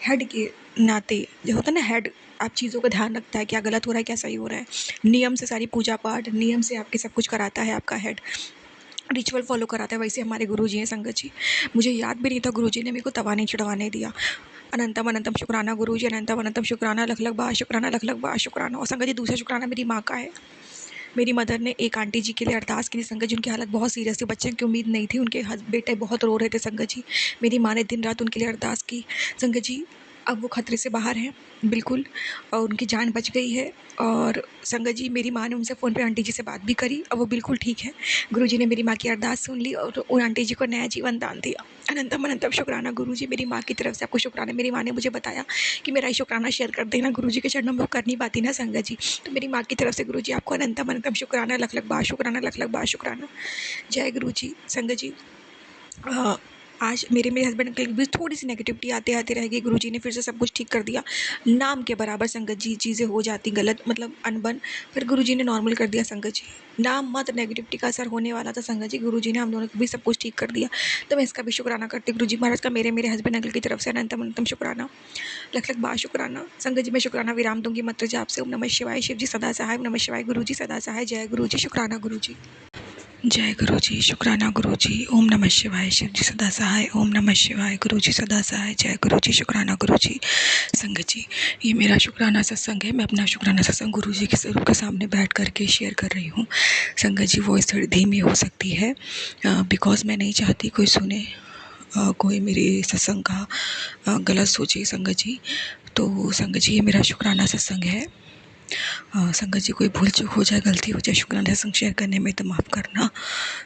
हेड के नाते, जो होता है ना हेड, आप चीज़ों का ध्यान रखता है क्या गलत हो रहा है क्या सही हो रहा है, नियम से सारी पूजा पाठ नियम से आपके सब कुछ कराता है, आपका हेड रिचुअल फॉलो कराता है। वैसे हमारे गुरुजी हैं संगत जी। मुझे याद भी नहीं था गुरुजी ने मेरे को तवा नहीं चढ़वाने दिया। अनंतम अनंतम शुक्राना गुरुजी, अनंतम अनंतम शुक्राना, लख लख बार शुक्राना, लख लख बार शुक्राना। और संगत जी दूसरा शुक्राना मेरी माँ का है। मेरी मदर ने एक आंटी जी के लिए अरदास की थी संगत जी, उनकी हालत बहुत सीरियस थी, बच्चे की उम्मीद नहीं थी, उनके बेटे बहुत रो रहे थे संगत जी। मेरी माँ ने दिन रात उनके लिए अरदास की संगत जी। अब वो खतरे से बाहर हैं बिल्कुल, और उनकी जान बच गई है। और संगत जी मेरी माँ ने उनसे फ़ोन पे आंटी जी से बात भी करी और वो बिल्कुल ठीक है। गुरुजी ने मेरी माँ की अरदास सुन ली और उन आंटी जी को नया जीवन दान दिया। अनंतम अनंतम शुक्राना गुरुजी, मेरी माँ की तरफ से आपको शुक्राना। मेरी माँ ने मुझे बताया कि मेरा ये शुक्राना शेयर कर देना गुरुजी के चरणों में, वो कर नहीं पाती ना संगत जी। तो मेरी माँ की तरफ से गुरुजी आपको अनंतम अनंतम शुक्राना, लख लख बार शुक्राना, लख लख बार शुक्राना। जय गुरुजी। संगत जी आज मेरे हस्बैंड अंकल के बीच थोड़ी सी नेगेटिविटी आते आते रह गई, गुरुजी ने फिर से सब कुछ ठीक कर दिया। नाम के बराबर संगत जी चीज़ें हो जाती गलत, मतलब अनबन, फिर गुरुजी ने नॉर्मल कर दिया संगत जी। नाम मात्र नेगेटिविटी का असर होने वाला था संगत जी, गुरुजी ने हम दोनों के बीच सब कुछ ठीक कर दिया। तो मैं इसका भी शुक्राना करती हूँ गुरुजी महाराज का, मेरे हस्बैंड अंकल की तरफ से अनंतम अनंतम शुक्राना, लख लख बार शुक्राना। संगत जी मैं शुक्राना विराम दूंगी मंत्र जाप से। ओम नमः शिवाय, शिव जी सदा सहाय। ओम नमः शिवाय, गुरु जी सदा सहाय। जय गुरु जी, शुक्राना गुरु जी। जय गुरु जी, शुक्राना गुरु जी। ओम नमः शिवाय, शिव जी सदा सहाय। ओम नमः शिवाय, गुरु जी सदा सहाय। जय गुरु जी, शुक्राना गुरु जी। संगत जी ये मेरा शुक्राना सत्संग है, मैं अपना शुक्राना सत्संग गुरु जी के स्वरूप के सामने बैठ करके शेयर कर रही हूँ। संगत जी वॉइस थोड़ी धीमी हो सकती है बिकॉज मैं नहीं चाहती कोई सुने, कोई मेरे सत्संग का गलत सोचे संगत जी। तो संगत जी ये मेरा शुक्राना सत्संग है। संगत जी कोई भूल चूक हो जाए, गलती हो जाए शुक्राना सत्संग शेयर करने में तो माफ़ करना।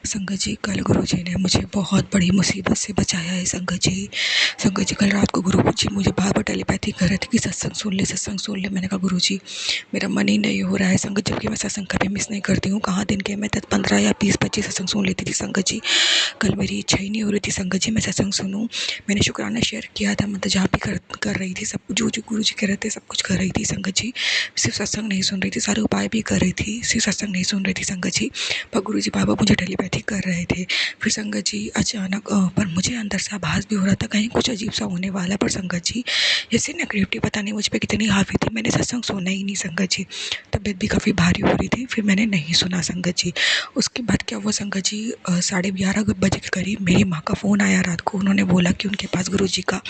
संगत जी कल गुरु जी ने मुझे बहुत बड़ी मुसीबत से बचाया है संगत जी। संगत जी कल रात को गुरु जी मुझे बार बार टेलीपैथी कर रहे थे कि सत्संग सुन ले, सत्संग सुन ले। मैंने कहा गुरु जी मेरा मन ही नहीं हो रहा है संगत, जबकि मैं सत्संग कभी मिस नहीं करती हूँ। कहाँ दिन के मैं 15 या 20-25 सत्संग सुन लेती थी संगत जी। कल मेरी इच्छा ही नहीं हो रही थी संगत जी मैं सत्संग सुनूँ। मैंने शुक्राना शेयर किया था, मतलब जहाँ भी कर रही थी, सब जो गुरु जी कह रहे थे सब कुछ कर रही थी संगत जी। सिर्फ सत्संग नहीं सुन रही थी, सारे उपाय भी कर रही थी, सिर्फ सत्संग नहीं सुन रही थी संगत जी। पर गुरु जी बाबा मुझे टेलीपैथी कर रहे थे। फिर संगत जी अचानक पर मुझे अंदर से आभास भी हो रहा था कहीं कुछ अजीब सा होने वाला है। पर संगत जी जैसे नेगेटिविटी पता नहीं मुझ पर कितनी हावी थी, मैंने सत्संग सुना ही नहीं संगत जी। तबीयत भी काफ़ी भारी हो रही थी, फिर मैंने नहीं सुना संगत जी। उसके बाद क्या हुआ संगत जी, 11:30 बजे के करीब मेरी माँ का फ़ोन आया रात को। उन्होंने बोला कि उनके पास गुरु जी का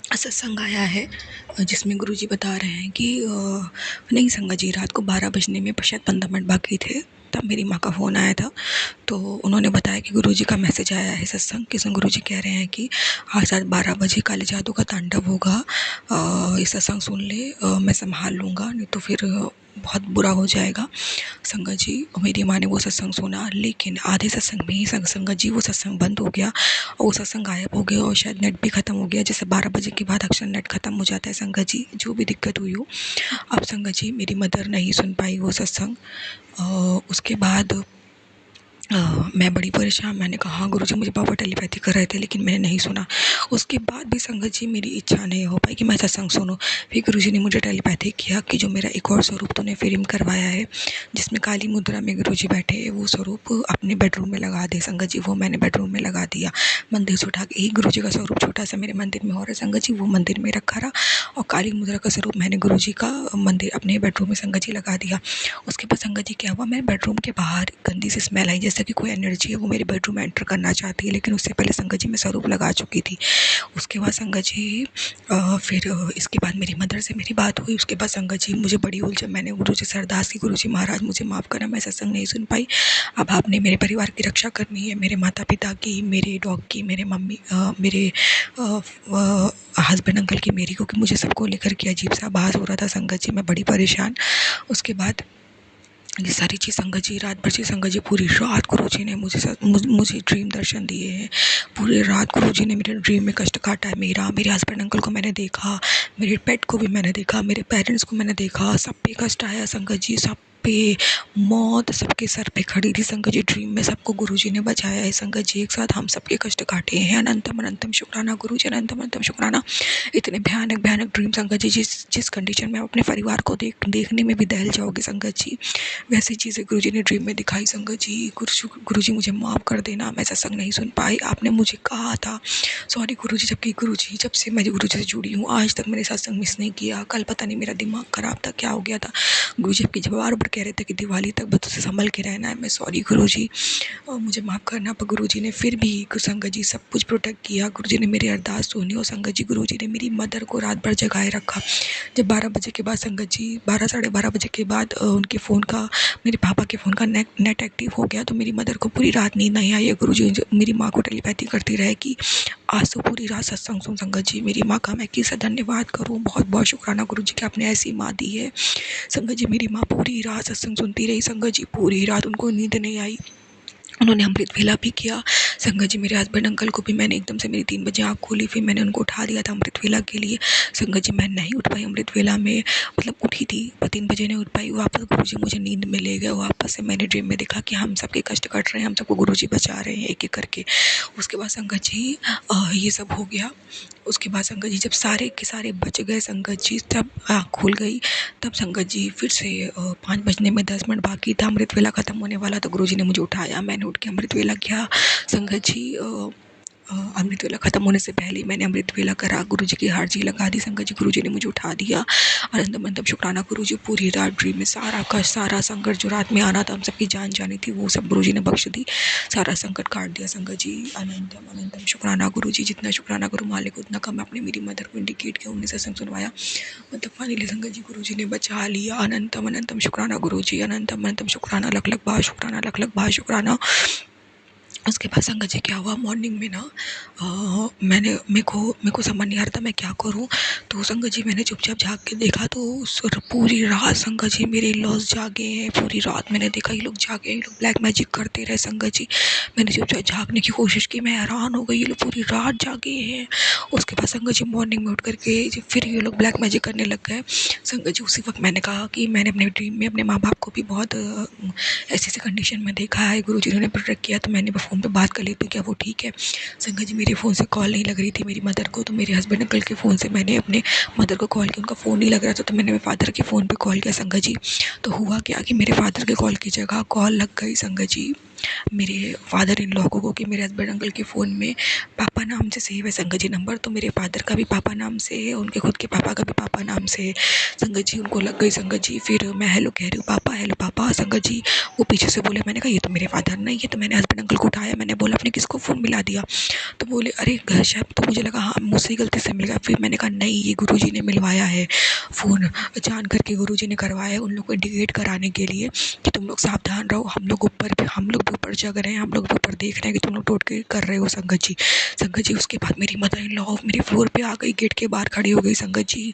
सत्संग आया है जिसमें गुरुजी बता रहे हैं कि नहीं संगत जी रात को 12 बजने में शायद 15 मिनट बाकी थे, तब मेरी माँ का फ़ोन आया था। तो उन्होंने बताया कि गुरुजी का मैसेज आया है सत्संग, जिसमें गुरुजी कह रहे हैं कि आज रात 12 बजे काले जादू का तांडव होगा, ये सत्संग सुन ले, मैं संभाल लूँगा, नहीं तो फिर बहुत बुरा हो जाएगा। संगत जी मेरी माँ ने वो सत्संग सुना, लेकिन आधे सत्संग में ही संगत जी वो सत्संग बंद हो गया और वो सत्संग गायब हो गया और शायद नेट भी ख़त्म हो गया। जैसे 12 बजे के बाद अक्सर नेट ख़त्म हो जाता है संगत जी, जो भी दिक्कत हुई हो। अब संगत जी मेरी मदर नहीं सुन पाई वो सत्संग। उसके बाद मैं बड़ी परेशान, मैंने कहा हाँ गुरुजी मुझे बाबा टेलीपैथी कर रहे थे लेकिन मैंने नहीं सुना। उसके बाद भी संगत जी मेरी इच्छा नहीं हो पाई कि मैं सत्संग सुनूं। फिर गुरुजी ने मुझे टेलीपैथी किया कि जो मेरा एक और स्वरूप तूने फिल्म करवाया है जिसमें काली मुद्रा में गुरुजी बैठे हैं, वो स्वरूप अपने बेडरूम में लगा दे संगत जी। वो मैंने बेडरूम में लगा दिया, मंदिर से उठा के। एक गुरुजी का स्वरूप छोटा सा मेरे मंदिर में और है संगत जी, वो मंदिर में रखा रहा, और काली मुद्रा का स्वरूप मैंने गुरुजी का मंदिर अपने बेडरूम में संगत जी लगा दिया। उसके बाद संगत जी क्या हुआ, मेरे बेडरूम के बाहर गंदी सी स्मेल आई, जैसे कि कोई एनर्जी है वो मेरे बेडरूम में एंटर करना चाहती है, लेकिन उससे पहले संगत जी मैं स्वरूप लगा चुकी थी। उसके बाद संगत जी फिर इसके बाद मेरी मदर से मेरी बात हुई। उसके बाद संगत जी मुझे बड़ी उलझन, मैंने गुरु जी से अरदास की, गुरु जी महाराज मुझे माफ़ करना, मैं सत्संग नहीं सुन पाई। अब आपने मेरे परिवार की रक्षा करनी है, मेरे माता पिता की, मेरे डॉग की, मेरे मम्मी मेरे हस्बैंड अंकल की, मेरी, क्योंकि मुझे सबको लेकर के अजीब सा आभास हो रहा था संगत जी, मैं बड़ी परेशान। उसके बाद ये सारी चीज़ संगत जी रात भर से संगत जी पूरी रात गुरु जी ने मुझे ड्रीम दर्शन दिए हैं। पूरी रात गुरु जी ने मेरे ड्रीम में कष्ट काटा है मेरा। मेरे हस्बैंड अंकल को मैंने देखा, मेरे पेट को भी मैंने देखा, मेरे पेरेंट्स को मैंने देखा, सब पे कष्ट आया संगत जी, सब पे मौत सबके सर पे खड़ी थी संगत जी। ड्रीम में सबको गुरु जी ने बचाया है संगत जी, एक साथ हम सबके कष्ट काटे हैं। अनंतम अनंतम शुक्राना गुरु जी, अनंतम अनंतम शुक्राना। इतने भयानक भयानक ड्रीम संगत जी, जिस कंडीशन में अपने परिवार को देखने में भी दहल जाओगे संगत जी, वैसी चीज़ें गुरु जी ने ड्रीम में दिखाई संगत जी। गुरु जी मुझे माफ़ कर देना, मैं सत्संग नहीं सुन पाई, आपने मुझे कहा था सॉरी गुरु जी। जबकि गुरु जी जब से मैं गुरु जी से जुड़ी हूँ आज तक मैंने सत्संग मिस नहीं किया। कल पता नहीं मेरा दिमाग ख़राब था, क्या हो गया था। गुरु जी जबकि बार बार कह रहे थे कि दिवाली तक बस उसे संभल के रहना है, मैं सॉरी गुरु जी, मुझे माफ़ करना। पर गुरु जी ने फिर भी संगत जी सब कुछ प्रोटेक्ट किया। गुरु जी ने मेरी अरदास सुनी और संगत जी गुरु जी ने मेरी मदर को रात भर जगाए रखा। जब 12 बजे के बाद संगत जी 12 साढ़े 12 बजे के बाद उनके फ़ोन का, मेरे पापा के फ़ोन का नेट एक्टिव हो गया, तो मेरी मदर को पूरी रात नींद नहीं आई है। गुरु जी मेरी माँ को टेलीपैथी करती रहे कि आज तो पूरी रात सत्संग सुन संगत जी। मेरी माँ का मैं किससे धन्यवाद करूँ, बहुत बहुत शुक्राना गुरु जी कि आपने ऐसी माँ दी है संगत जी। मेरी माँ पूरी रात सत्संग सुनती रही संगत जी, पूरी रात उनको नींद नहीं आई। उन्होंने अमृत वेला भी किया संगत जी। मेरे हस्बैंड अंकल को भी मैंने एकदम से मेरी 3 बजे आँख खोली, फिर मैंने उनको उठा दिया था अमृत वेला के लिए संगत जी। मैं नहीं उठ पाई अमृत वेला में, मतलब उठी थी पर 3 बजे नहीं उठ पाई। वापस गुरु जी मुझे नींद में ले गए, वापस पास से मैंने ड्रीम में देखा कि हम सबके कष्ट कट रहे हैं, हम सबको गुरुजी बचा रहे हैं एक एक करके। उसके बाद संगत जी ये सब हो गया। उसके बाद संगत जी जब सारे के सारे बच गए संगत जी, तब आँख खुल गई। तब संगत जी फिर से 5 बजने में 10 मिनट बाकी था, अमृत वेला ख़त्म होने वाला। तो गुरुजी ने मुझे उठाया, मैंने उठ के अमृत वेला किया संगत जी। अमृत वेला ख़त्म होने से पहले मैंने अमृत वेला करा, गुरुजी की हारजी लगा दी संगत जी। गुरुजी ने मुझे उठा दिया। अनंतम अनंतम शुक्राना गुरुजी। पूरी रात ड्रीम में सारा कष्ट, सारा संकट जो रात में आना था, हम सबकी जान जानी थी, वो सब गुरुजी ने बख्श दी, सारा संकट काट दिया संगत जी। अनंतम अनंतम शुक्राना गुरुजी। जितना शुक्राना करूँ मालिक उतना कम। आपने मेरी मदर को इंडिकेट किया, उन्हें सत्संग सुनवाया, मतलब फाइनली संगत जी गुरुजी ने बचा लिया। अनंतम अनंतम शुक्राना गुरुजी। अनंतम अनंतम शुक्राना, लख लख बार शुक्राना, लख लख बार शुक्राना। उसके बाद संगत जी क्या हुआ, मॉर्निंग में ना मेरे को समझ नहीं आ रहा था मैं क्या करूं। तो संगत जी मैंने चुपचाप झाँक के देखा तो पूरी रात संगत जी मेरे लॉस जागे हैं। पूरी रात मैंने देखा ये लोग जागे हैं, ये लोग ब्लैक मैजिक करते रहे संगत जी। मैंने चुपचाप झाँकने की कोशिश की, मैं हैरान हो गई, ये लोग पूरी रात जागे हैं। उसके बाद संगत जी मॉर्निंग में उठ करके फिर ये लोग ब्लैक मैजिक करने लग गए संगत जी। उसी वक्त मैंने कहा कि मैंने अपने ड्रीम में अपने माँ बाप को भी बहुत ऐसी कंडीशन में देखा है, गुरुजी ने प्रोटेक्ट किया। तो मैंने फ़ोन पे बात कर ली तो क्या वो ठीक है। संगत जी मेरे फ़ोन से कॉल नहीं लग रही थी मेरी मदर को, तो मेरे हस्बैंड अंकल के फ़ोन से मैंने अपने मदर को कॉल किया, उनका फ़ोन नहीं लग रहा था, तो मैंने मेरे फादर के फ़ोन पे कॉल किया संगत जी। तो हुआ क्या कि मेरे फादर के कॉल की जगह कॉल लग गई संगत जी मेरे फादर इन लॉ को, कि मेरे हस्बैंड अंकल के फ़ोन में पापा नाम से सेव है संगत जी नंबर। तो मेरे फादर का भी पापा नाम से है, उनके खुद के पापा का भी पापा नाम से है संगत जी। उनको लग गई संगत जी। फिर मैं हेलो कह रही हूँ, पापा हेलो पापा संगत जी। वो पीछे से बोले, मैंने कहा ये तो मेरे फादर नहीं है। तो मैंने हस्बैंड अंकल को उठाया, मैंने बोला आपने किसको फ़ोन मिला दिया। तो बोले अरे घर शायद, तो मुझे लगा हाँ मुझसे गलती से मिल गया। फिर मैंने कहा नहीं, ये गुरुजी ने मिलवाया है फ़ोन, जान करके गुरुजी ने करवाया है उन लोग को इंडिकेट कराने के लिए कि तुम लोग सावधान रहो, हम लोग भी ऊपर जग रहे हैं, हम लोग भी ऊपर देख रहे हैं कि तुम लोग टोटके कर रहे हो संगत जी। संगत जी उसके बाद मेरी मदर इन लॉ मेरे फ्लोर पे आ गई, गेट के बाहर खड़ी हो गई संगत जी।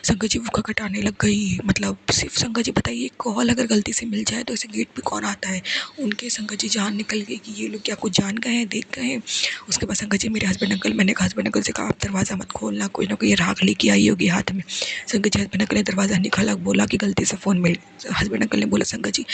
संगत जी वो कटाने लग गई, मतलब सिर्फ संगत जी बताइए कॉल अगर गलती से मिल जाए तो ऐसे गेट पे कौन आता है। उनके संगत जी जान निकल गई कि ये लोग क्या कुछ जान गए हैं, देख गए हैं। उसके बाद संगत जी मेरे हस्बैंड अंकल, मैंने कहा हस्बैंड अंकल से कहा आप दरवाज़ा मत खोलना, कोई ना कोई राख लेके आई होगी हाथ में। संगत जी हस्बैंड अंकल ने दरवाज़ा नहीं खोला, बोला कि गलती से फ़ोन मिल, हस्बैंड अंकल ने बोला संगत जी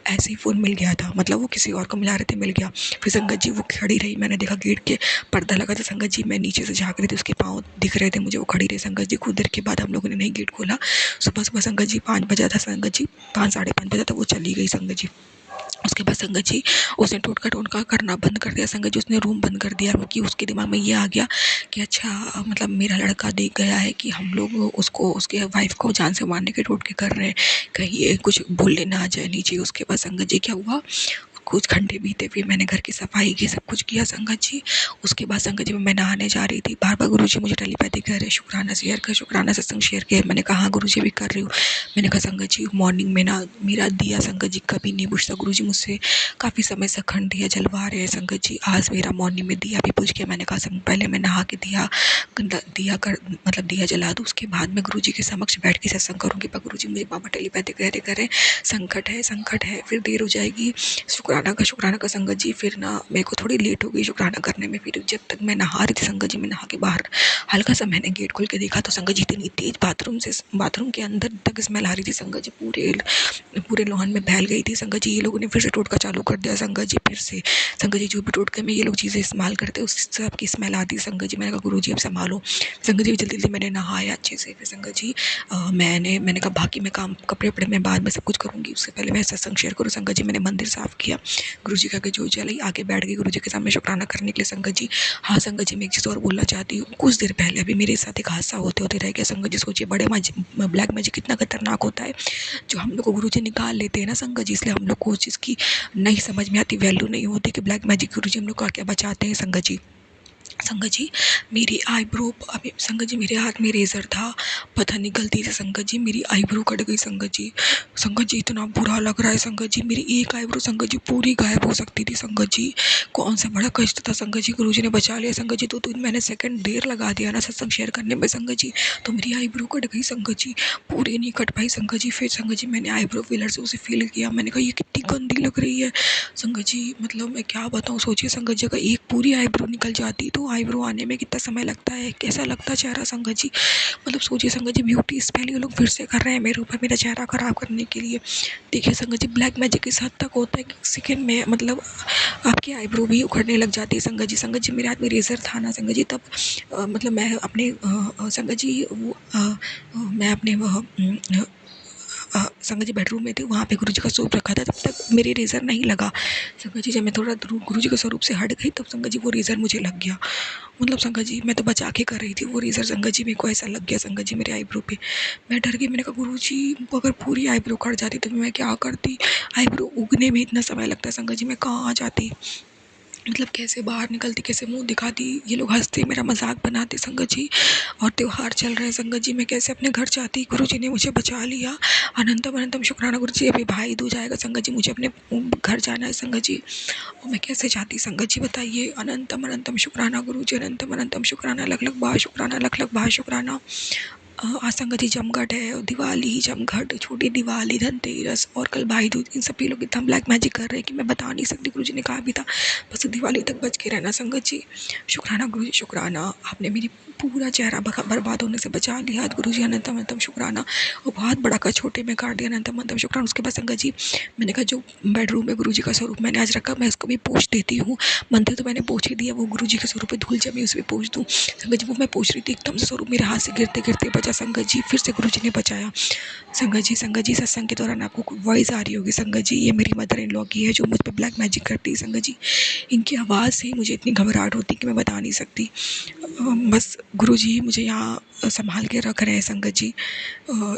ऐसे ही फ़ोन मिल गया था, मतलब वो किसी और को मिला रहे थे, मिल गया। फिर संगत जी वो खड़ी रही, मैंने देखा गेट के पर्दा लगा था संगत जी, मैं नीचे से झाँक रही थी, उसके पाँव दिख रहे थे मुझे, वो खड़ी रही संगत जी। कुछ देर के बाद हम लोगों ने नहीं गेट खोला। सुबह सुबह संगत जी 5 बजा था संगत जी, 5 साढ़े 5 बजा था, वो चली गई संगत जी। उसके बाद संगत जी उसने टोटका टोटका करना बंद कर दिया संगत जी, उसने रूम बंद कर दिया, क्योंकि उसके दिमाग में ये आ गया कि अच्छा मतलब मेरा लड़का देख गया है कि हम लोग उसको, उसके वाइफ को जान से मारने के टोटके कर रहे हैं, कहीं ये कुछ बोलने ना आ जाए नीचे। उसके बाद संगत जी क्या हुआ, कुछ घंटे बीते, फिर मैंने घर की सफाई की, सब कुछ किया संगत जी। उसके बाद संगत जी मैं नहाने जा रही थी, बार बार गुरुजी मुझे टेलीपैथी कह रहे शुक्राना शेयर कर, शुक्राना सत्संग शेयर किया। मैंने कहा हाँ गुरुजी भी कर रही हूँ। मैंने कहा संगत जी मॉर्निंग में ना मेरा दिया संगत जी कभी नहीं बुझता, गुरुजी मुझसे काफ़ी समय से अखंड दिया जलवा रहे हैं संगत जी। आज मेरा मॉर्निंग में दिया भी बुझ गया। मैंने कहा पहले मैं नहा के दिया जला दूँ, उसके बाद मैं गुरुजी के समक्ष बैठ के सत्संग करूँगी। पर गुरुजी मुझे बाबा टेलीपैथी कह रहे संकट है, फिर देर हो जाएगी। शुक्राना का संगत जी। फिर ना मेरे को थोड़ी लेट हो गई शुक्राना करने में। फिर जब तक मैं नहा रही थी संगत जी, मैं नहा के बाहर हल्का सा मैंने गेट खोल के देखा तो संगत जी इतनी तेज बाथरूम के अंदर तक स्मेल आ रही थी संगत जी, पूरे लॉन में फैल गई थी संगत जी। ये लोगों ने फिर से टोटका चालू कर दिया संगत जी। फिर से संगत जी जो भी टोटके में ये लोग चीज़ें इस्तेमाल करते उस सब की स्मेल आती संगत जी। मैंने कहा गुरुजी अब संभालो संगत जी। जल्दी मैंने नहाया अच्छे से। फिर संगत जी मैंने कहा बाकी मैं काम कपड़े वपड़े मैं बाद में सब कुछ करूँगी, उससे पहले मैं सत्संग शेयर करूँ संगत जी। मैंने मंदिर साफ़ किया, गुरुजी का जो जलाई आके बैठ गई गुरुजी के सामने शुक्राना करने के लिए संगत जी। हाँ संगत जी मैं एक चीज़ और बोलना चाहती हूँ, कुछ देर पहले अभी मेरे साथ एक हादसा होते रह गया संगत जी। सोचिए ब्लैक मैजिक कितना खतरनाक होता है, जो हम लोग को गुरुजी निकाल लेते हैं ना संगत जी। इसलिए हम लोग को उस चीज़ की नहीं समझ में आती, वैल्यू नहीं होती कि ब्लैक मैजिक गुरुजी हम लोग का क्या बचाते हैं संगत जी। संगत जी मेरी आईब्रो, अभी संगत जी मेरे हाथ में रेज़र था, पता नहीं गलती से संगत जी मेरी आईब्रो कट गई संगत जी। संगत जी इतना बुरा लग रहा है संगत जी, मेरी एक आईब्रो संगत जी पूरी गायब हो सकती थी संगत जी। कौन सा बड़ा कष्ट था संगत जी, गुरुजी ने बचा लिया संगत जी। 2-3 मैंने सेकंड देर लगा दिया ना सत्संग शेयर करने में संगत जी, तो मेरी आईब्रो कट गई संगत जी, पूरी नहीं कट पाई संगत जी। फिर संगत जी मैंने आईब्रो फिलर से उसे फील किया, मैंने कहा ये कितनी गंदी लग रही है संगत जी, मतलब मैं क्या बताऊँ। सोचिए संगत जी, अगर एक पूरी आईब्रो निकल जाती तो आईब्रो आने में कितना समय लगता है, कैसा लगता चेहरा संगत जी। मतलब सोचिए संगत जी, ब्यूटी स्पेल ये लोग फिर से कर रहे हैं मेरे ऊपर, मेरा चेहरा खराब करने के लिए। देखिए संगत जी, ब्लैक मैजिक इस हद तक होता है कि सेकेंड में मतलब आपकी आईब्रो भी उखड़ने लग जाती है संगत जी। संगत जी मेरे हाथ में रेज़र था ना संगत जी, तब मतलब मैं अपने संगत जी वो मैं अपने वह संगत जी बेडरूम में थे, वहाँ पे गुरुजी का स्वरूप रखा था, तब तक मेरे रेज़र नहीं लगा संगत जी। जब मैं थोड़ा गुरुजी के स्वरूप से हट गई तब संगत जी वो रेज़र मुझे लग गया। मतलब संगत जी मैं तो बचा के कर रही थी, वो रेज़र संगत जी मेरे को ऐसा लग गया संगत जी मेरे आईब्रो पे। मैं डर गई, मैंने कहा गुरुजी अगर पूरी आईब्रो कट जाती तो मैं क्या करती, आईब्रो उगने में इतना समय लगता है संगत जी, मैं कहाँ आ जाती, मतलब कैसे बाहर निकलती, कैसे मुंह दिखाती, ये लोग हंसते मेरा मजाक बनाते संगत जी। और त्योहार चल रहे हैं संगत जी, मैं कैसे अपने घर जाती, गुरुजी ने मुझे बचा लिया। अनंतम अनंतम शुक्राना गुरुजी। अभी भाई दूज आएगा संगत जी, मुझे अपने घर जाना है संगत जी, और मैं कैसे जाती संगत जी बताइए। अनंतम अनंतम शुक्राना गुरुजी, अनंतम अनंतम शुक्राना, लख लख बार शुक्राना, लख लख बार शुक्राना। आज संगत जी जमघट है, दिवाली जमघट, छोटी दिवाली, धनतेरस और कल भाई दूज, इन सभी लोग इतना ब्लैक मैजिक कर रहे हैं कि मैं बता नहीं सकती। गुरुजी ने कहा भी था बस दिवाली तक बच के रहना संगत जी। शुक्राना गुरुजी शुक्राना, आपने मेरी पूरा चेहरा बर्बाद होने से बचा लिया गुरुजी, अनंतम अनंतम शुक्राना। और बहुत बड़ा का छोटे में काट दिया, अनंतम अनंतम शुक्राना। उसके बाद संगत जी मैंने कहा जो बेडरूम में गुरुजी का स्वरूप मैंने आज रखा, मैं इसको भी पोंछ देती हूँ। मंदिर तो मैंने पोंछ ही दिया, वो गुरुजी के स्वरूप पे धूल जमी उसे भी पोंछ दूँ संगत जी। वो मैं पोंछ रही थी, एकदम से स्वरूप मेरे हाथ से गिरते गिरते बचा संगत जी, फिर से गुरुजी ने बचाया संगत जी। संगत जी सत्संग के दौरान आपको वॉइस आ रही होगी संगत जी, ये मेरी मदर इन लॉ की है जो मुझ पर ब्लैक मैजिक करती है संगत जी। इनकी आवाज़ से मुझे इतनी घबराहट होती कि मैं बता नहीं सकती। बस गुरुजी मुझे यहाँ संभाल के रख रहे हैं संगत जी,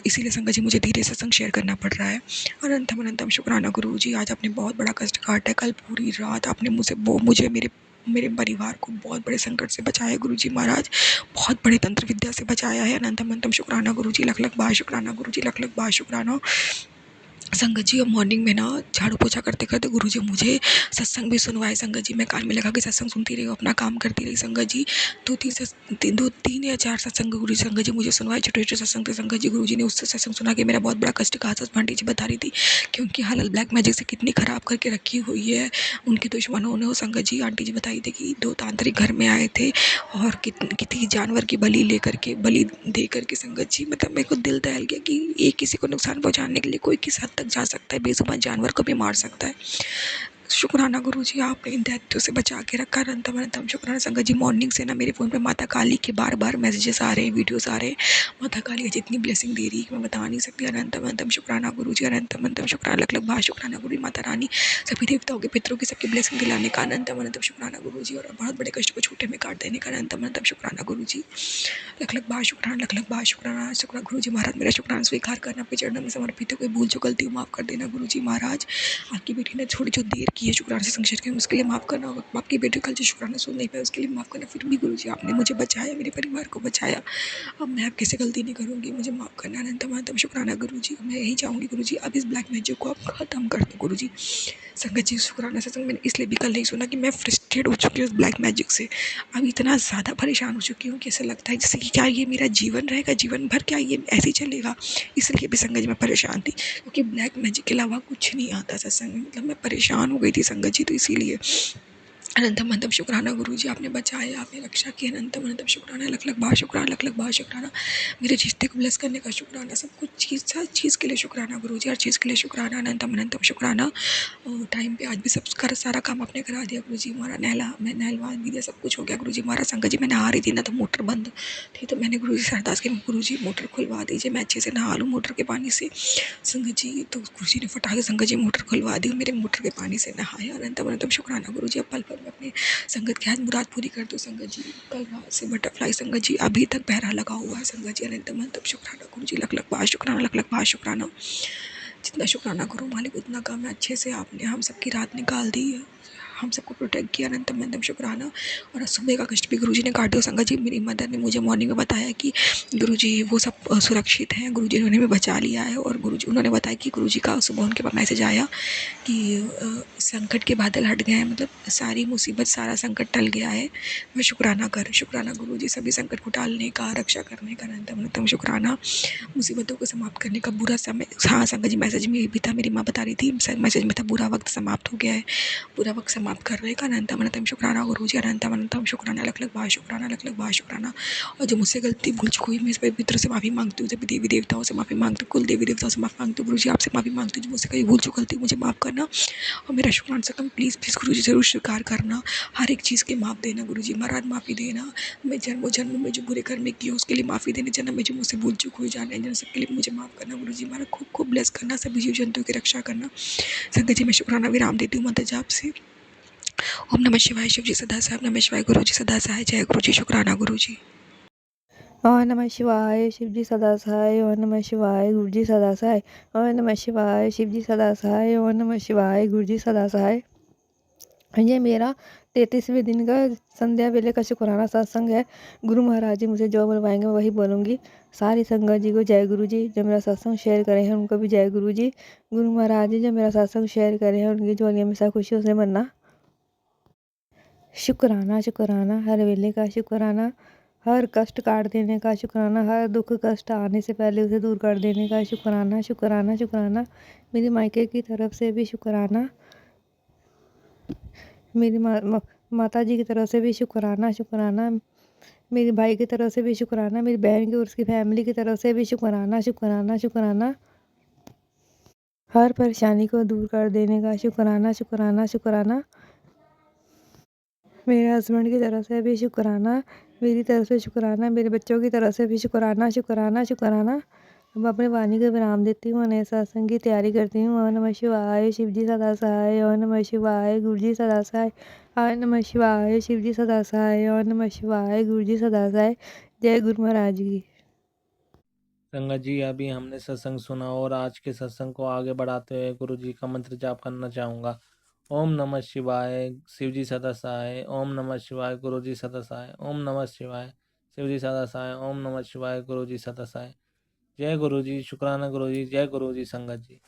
इसीलिए संगत जी मुझे धीरे सत्संग शेयर करना पड़ रहा है। अनंतम अनंतम शुक्राना गुरुजी, आज आपने बहुत बड़ा कष्ट काटा है। कल पूरी रात आपने मुझे मेरे परिवार को बहुत बड़े संकट से बचाया गुरुजी महाराज, बहुत बड़े तंत्र विद्या से बचाया है। अनंतम अनंतम शुक्राना गुरुजी, लख लख बार शुक्राना गुरुजी, लख लख बार शुक्राना। संगत जी अब मॉर्निंग में ना झाड़ू पोछा करते करते गुरुजी मुझे सत्संग भी सुनवाए संगत जी। मैं कान में लगा के सत्संग सुनती रही, अपना काम करती रही संगत जी। 2-3 या 4 सत्संग गुरु संगत जी मुझे सुनवाए, छोटे छोटे सत्संग थे संगत जी। गुरुजी ने उससे सत्संग सुना के मेरा बहुत बड़ा कष्ट कहा था। भांटी जी बता रही थी कि उनकी हालत ब्लैक मैजिक से कितनी ख़राब करके रखी हुई है उनके दुश्मनों ने। संगत जी आंटी जी बताई थी कि 2 तांत्रिक घर में आए थे और कितनी जानवर की बलि दे करके संगत जी, मतलब मेरे को दिल दहल गया कि एक किसी को नुकसान पहुंचाने के लिए कोई किस हद तक जा सकता है, बेजुबान जानवर को भी मार सकता है। शुक्राना गुरुजी, आपने इन दैत्यों से बचा के रखा। अनंतम अनंतम शुक्राना संगत जी। मॉर्निंग से ना मेरे फ़ोन पे माता काली के बार बार मैसेजेस आ रहे हैं, वीडियोस आ रहे हैं। माता काली जितनी ब्लेसिंग दे रही है कि मैं बता नहीं सकती। अनंतम अनंतम शुक्राना गुरुजी, अनंतम अनंतम शुक्राना, लख लख बार शुक्राना गुरु माता रानी, सभी देवताओं के पितरों की सबकी ब्लेसिंग दिलाने का अनंतम अनंतम शुक्राना गुरुजी, और बहुत बड़े कष्ट को छोटे में काट देने का अनंतम अनंतम शुक्राना गुरुजी, लख लख बार शुक्राना, लख लख बार शुक्राना। शुक्राना गुरुजी महाराज, मेरा शुक्राना स्वीकार करना, आपके चरणों में समर्पित है। कोई भूल जो गलती हो माफ़ कर देना गुरुजी महाराज। आपकी बेटी ने थोड़ी जो देर की है शुक्राना से संशय के, उसके लिए माफ़ करना। आपकी बेटी कल जो शुक्राना सुन नहीं पाया उसके लिए माफ़ करना। फिर भी गुरुजी आपने मुझे बचाया, मेरे परिवार को बचाया, अब मैं आपके से गलती नहीं करूँगी, मुझे माफ़ करना। अनंतम अनंतम शुक्राना गुरुजी। मैं यही चाहूँगी गुरुजी अब इस ब्लैक मैजिक को आप ख़त्म कर दो गुरुजी। संगत जी शुक्राना सत्संग मैंने इसलिए भी कल नहीं सुना कि मैं फ्रस्ट्रेट हो चुकी हूँ उस ब्लैक मैजिक से। अब इतना ज़्यादा परेशान हो चुकी हूँ कि ऐसा लगता है जैसे कि क्या ये मेरा जीवन रहेगा, जीवन भर क्या ये ऐसे ही चलेगा। इसलिए भी संगत जी मैं परेशान थी, क्योंकि ब्लैक मैजिक के अलावा कुछ नहीं आता सत्संग में, मतलब मैं परेशान हो गई थी संगत जी, तो इसीलिए। अनंतम अनंतम शुक्राना गुरुजी, आपने बचाया, आपने रक्षा की। अनंतम अनंतम शुक्राना, लख लख बार शुक्राना, लख लख बार शुक्राना। मेरे रिश्ते को ब्लेस करने का शुक्राना, सब कुछ हर चीज़ के लिए शुक्राना गुरुजी, हर चीज़ के लिए शुक्राना। अनंतम अनंतम शुक्राना। और टाइम पे आज भी सब सारा काम आपने करा दिया गुरुजी हमारा। मैं नहलवा भी दिया, सब कुछ हो गया गुरुजी हमारा। संगत जी मैं नहा रही थी ना, तो मोटर बंद थी, तो मैंने गुरुजी से अरदास की, गुरुजी मोटर खुलवा दीजिए, मैं अच्छे से नहा लूँ मोटर के पानी से संगत जी। तो गुरुजी ने फटा के संगत जी मोटर खुलवा दी, मेरे मोटर के पानी से नहाया। अनंतम अनंतम शुक्राना गुरुजी। अब पल पल में अपने संगत की आज मुराद पूरी कर दो संगत जी। कल रात से बटरफ्लाई संगत जी अभी तक पहरा लगा हुआ है संगत जी। अनंतम अनंतम शुक्राना गुरुजी, लख लख बार शुक्राना, लख लख बार शुक्राना। जितना शुक्राना करो मालिक उतना कम है। अच्छे से आपने हम सबकी रात निकाल दी है, हम सबको प्रोटेक्ट किया, अनंतम अनंतम शुक्राना। और सुबह का कष्ट भी गुरुजी ने काट दिया। संगत जी, मेरी मदर ने मुझे मॉर्निंग में बताया कि गुरुजी वो सब सुरक्षित हैं, गुरुजी ने उन्हें भी बचा लिया है। और गुरुजी उन्होंने बताया कि गुरुजी का सुबह उनके पास मैसेज आया कि संकट के बादल हट गए हैं, मतलब सारी मुसीबत, सारा संकट टल गया है। मैं शुक्राना कर, शुक्राना गुरुजी, सभी संकट को टालने का, रक्षा करने का अनंतम अनंतम शुक्राना। मुसीबतों को समाप्त करने का बुरा समय, हाँ संगत जी मैसेज में ये भी था, मेरी माँ बता रही थी मैसेज में था बुरा वक्त समाप्त हो गया है, बुरा वक्त समाप्त करने का अनंतम अनंतम शुक्राना गुरुजी, अनंतम अनंतम शुक्राना, लख लख बार शुक्राना, लख लख बार शुक्राना। और जो मुझसे गलती भूल चुकी हुई, मैं इस पवित्र से माफ़ी मांगती हूँ, सभी देवी देवताओं से माफ़ी मांगती हूँ, कुल देवी देवताओं से माफ़ी मांगती हूँ, गुरुजी आपसे माफ़ी मांगती हूँ, जो मुझसे कहीं भूल चूक गलती मुझे माफ़ करना। और मेरा शुक्राना सकम प्लीज़ प्लीज़ गुरुजी ज़रूर स्वीकार करना, हर एक चीज़ के माफ़ देना गुरुजी, महाराज माफ़ी देना। मैं जन्मों जन्म में जो बुरे कर्म किए उसके लिए माफ़ी देने, जन्म में जो मुझसे भूल चूक हुई जाने जन सबके लिए मुझे माफ़ करना गुरुजी, हमारा खूब खूब ब्लेस करना, सभी जीव जंतुओं की रक्षा करना। संगत जी मैं शुक्राना विराम देती हूँ मंत्र जाप से। ओम नमः शिवाय, शिव जी सदा साहब, नमः शिवाय गुरु जी सदा सहाय, जय गुरु जी, शुक्राना गुरु जी। ओम नमः शिवाय शिव जी सदा सहाय, ओम नमः शिवाय गुरु जी सदा सहाय, ओम नमः शिवाय शिव जी सदा सहाय, ओम नमः शिवाय गुरु जी सदा सहाय। ये मेरा 33वें दिन का संध्या वेले का शुक्राना सत्संग है। गुरु महाराज जी मुझे जो बुलवाएंगे मैं वही बोलूँगी। सारी संगत जी को जय गुरु जी, जो मेरा सत्संग शेयर करे हैं उनको भी जय गुरु जी। गुरु महाराज जी जो मेरा सत्संग शेयर करे हैं उनकी झोली हमेशा खुशियों से भरना। शुक्राना शुक्राना, हर वेले का शुक्राना, हर कष्ट काट देने का शुक्राना, हर दुख कष्ट आने से पहले उसे दूर कर देने का शुक्राना शुक्राना शुक्राना। मेरी मायके की तरफ से भी शुक्राना, मेरी माता जी की तरफ से भी शुक्राना शुक्राना, मेरे भाई की तरफ से भी शुक्राना, मेरी बहन की और उसकी फैमिली की तरफ से भी शुक्राना शुक्राना शुक्राना। हर परेशानी को दूर कर देने का शुक्राना शुक्राना शुक्राना। मेरे हस्बैंड की तरफ से भी शुक्राना, मेरी तरफ से शुक्राना, मेरे बच्चों की तरफ से भी शुक्राना शुक्राना शुक्राना। अब अपने वाणी को विराम देती हूँ, नए सत्संग की तैयारी करती हूँ। ओम नमः शिवाय शिव जी सदा सहाय, ओम नमः शिवाय गुरु जी सदा सहाय, ओम नमः शिवाय शिव जी सदा सहाय, ओम नमः शिवाय गुरु जी सदा सहाय। जय गुरु महाराज की। संगत जी, अभी हमने सत्संग सुना और आज के सत्संग को आगे बढ़ाते हुए गुरु जी का मंत्र जाप करना चाहूँगा। ओम नमः शिवाय शिव जी सदा सहाय, ओम नमः शिवाय गुरु जी सदा सहाय, ओम नमः शिवाय शिव जी सदा सहाय, ओम नमः शिवाय गुरु जी सदा सहाय। जय गुरु जी, शुक्राना गुरु जी, जय गुरु जी संगत जी।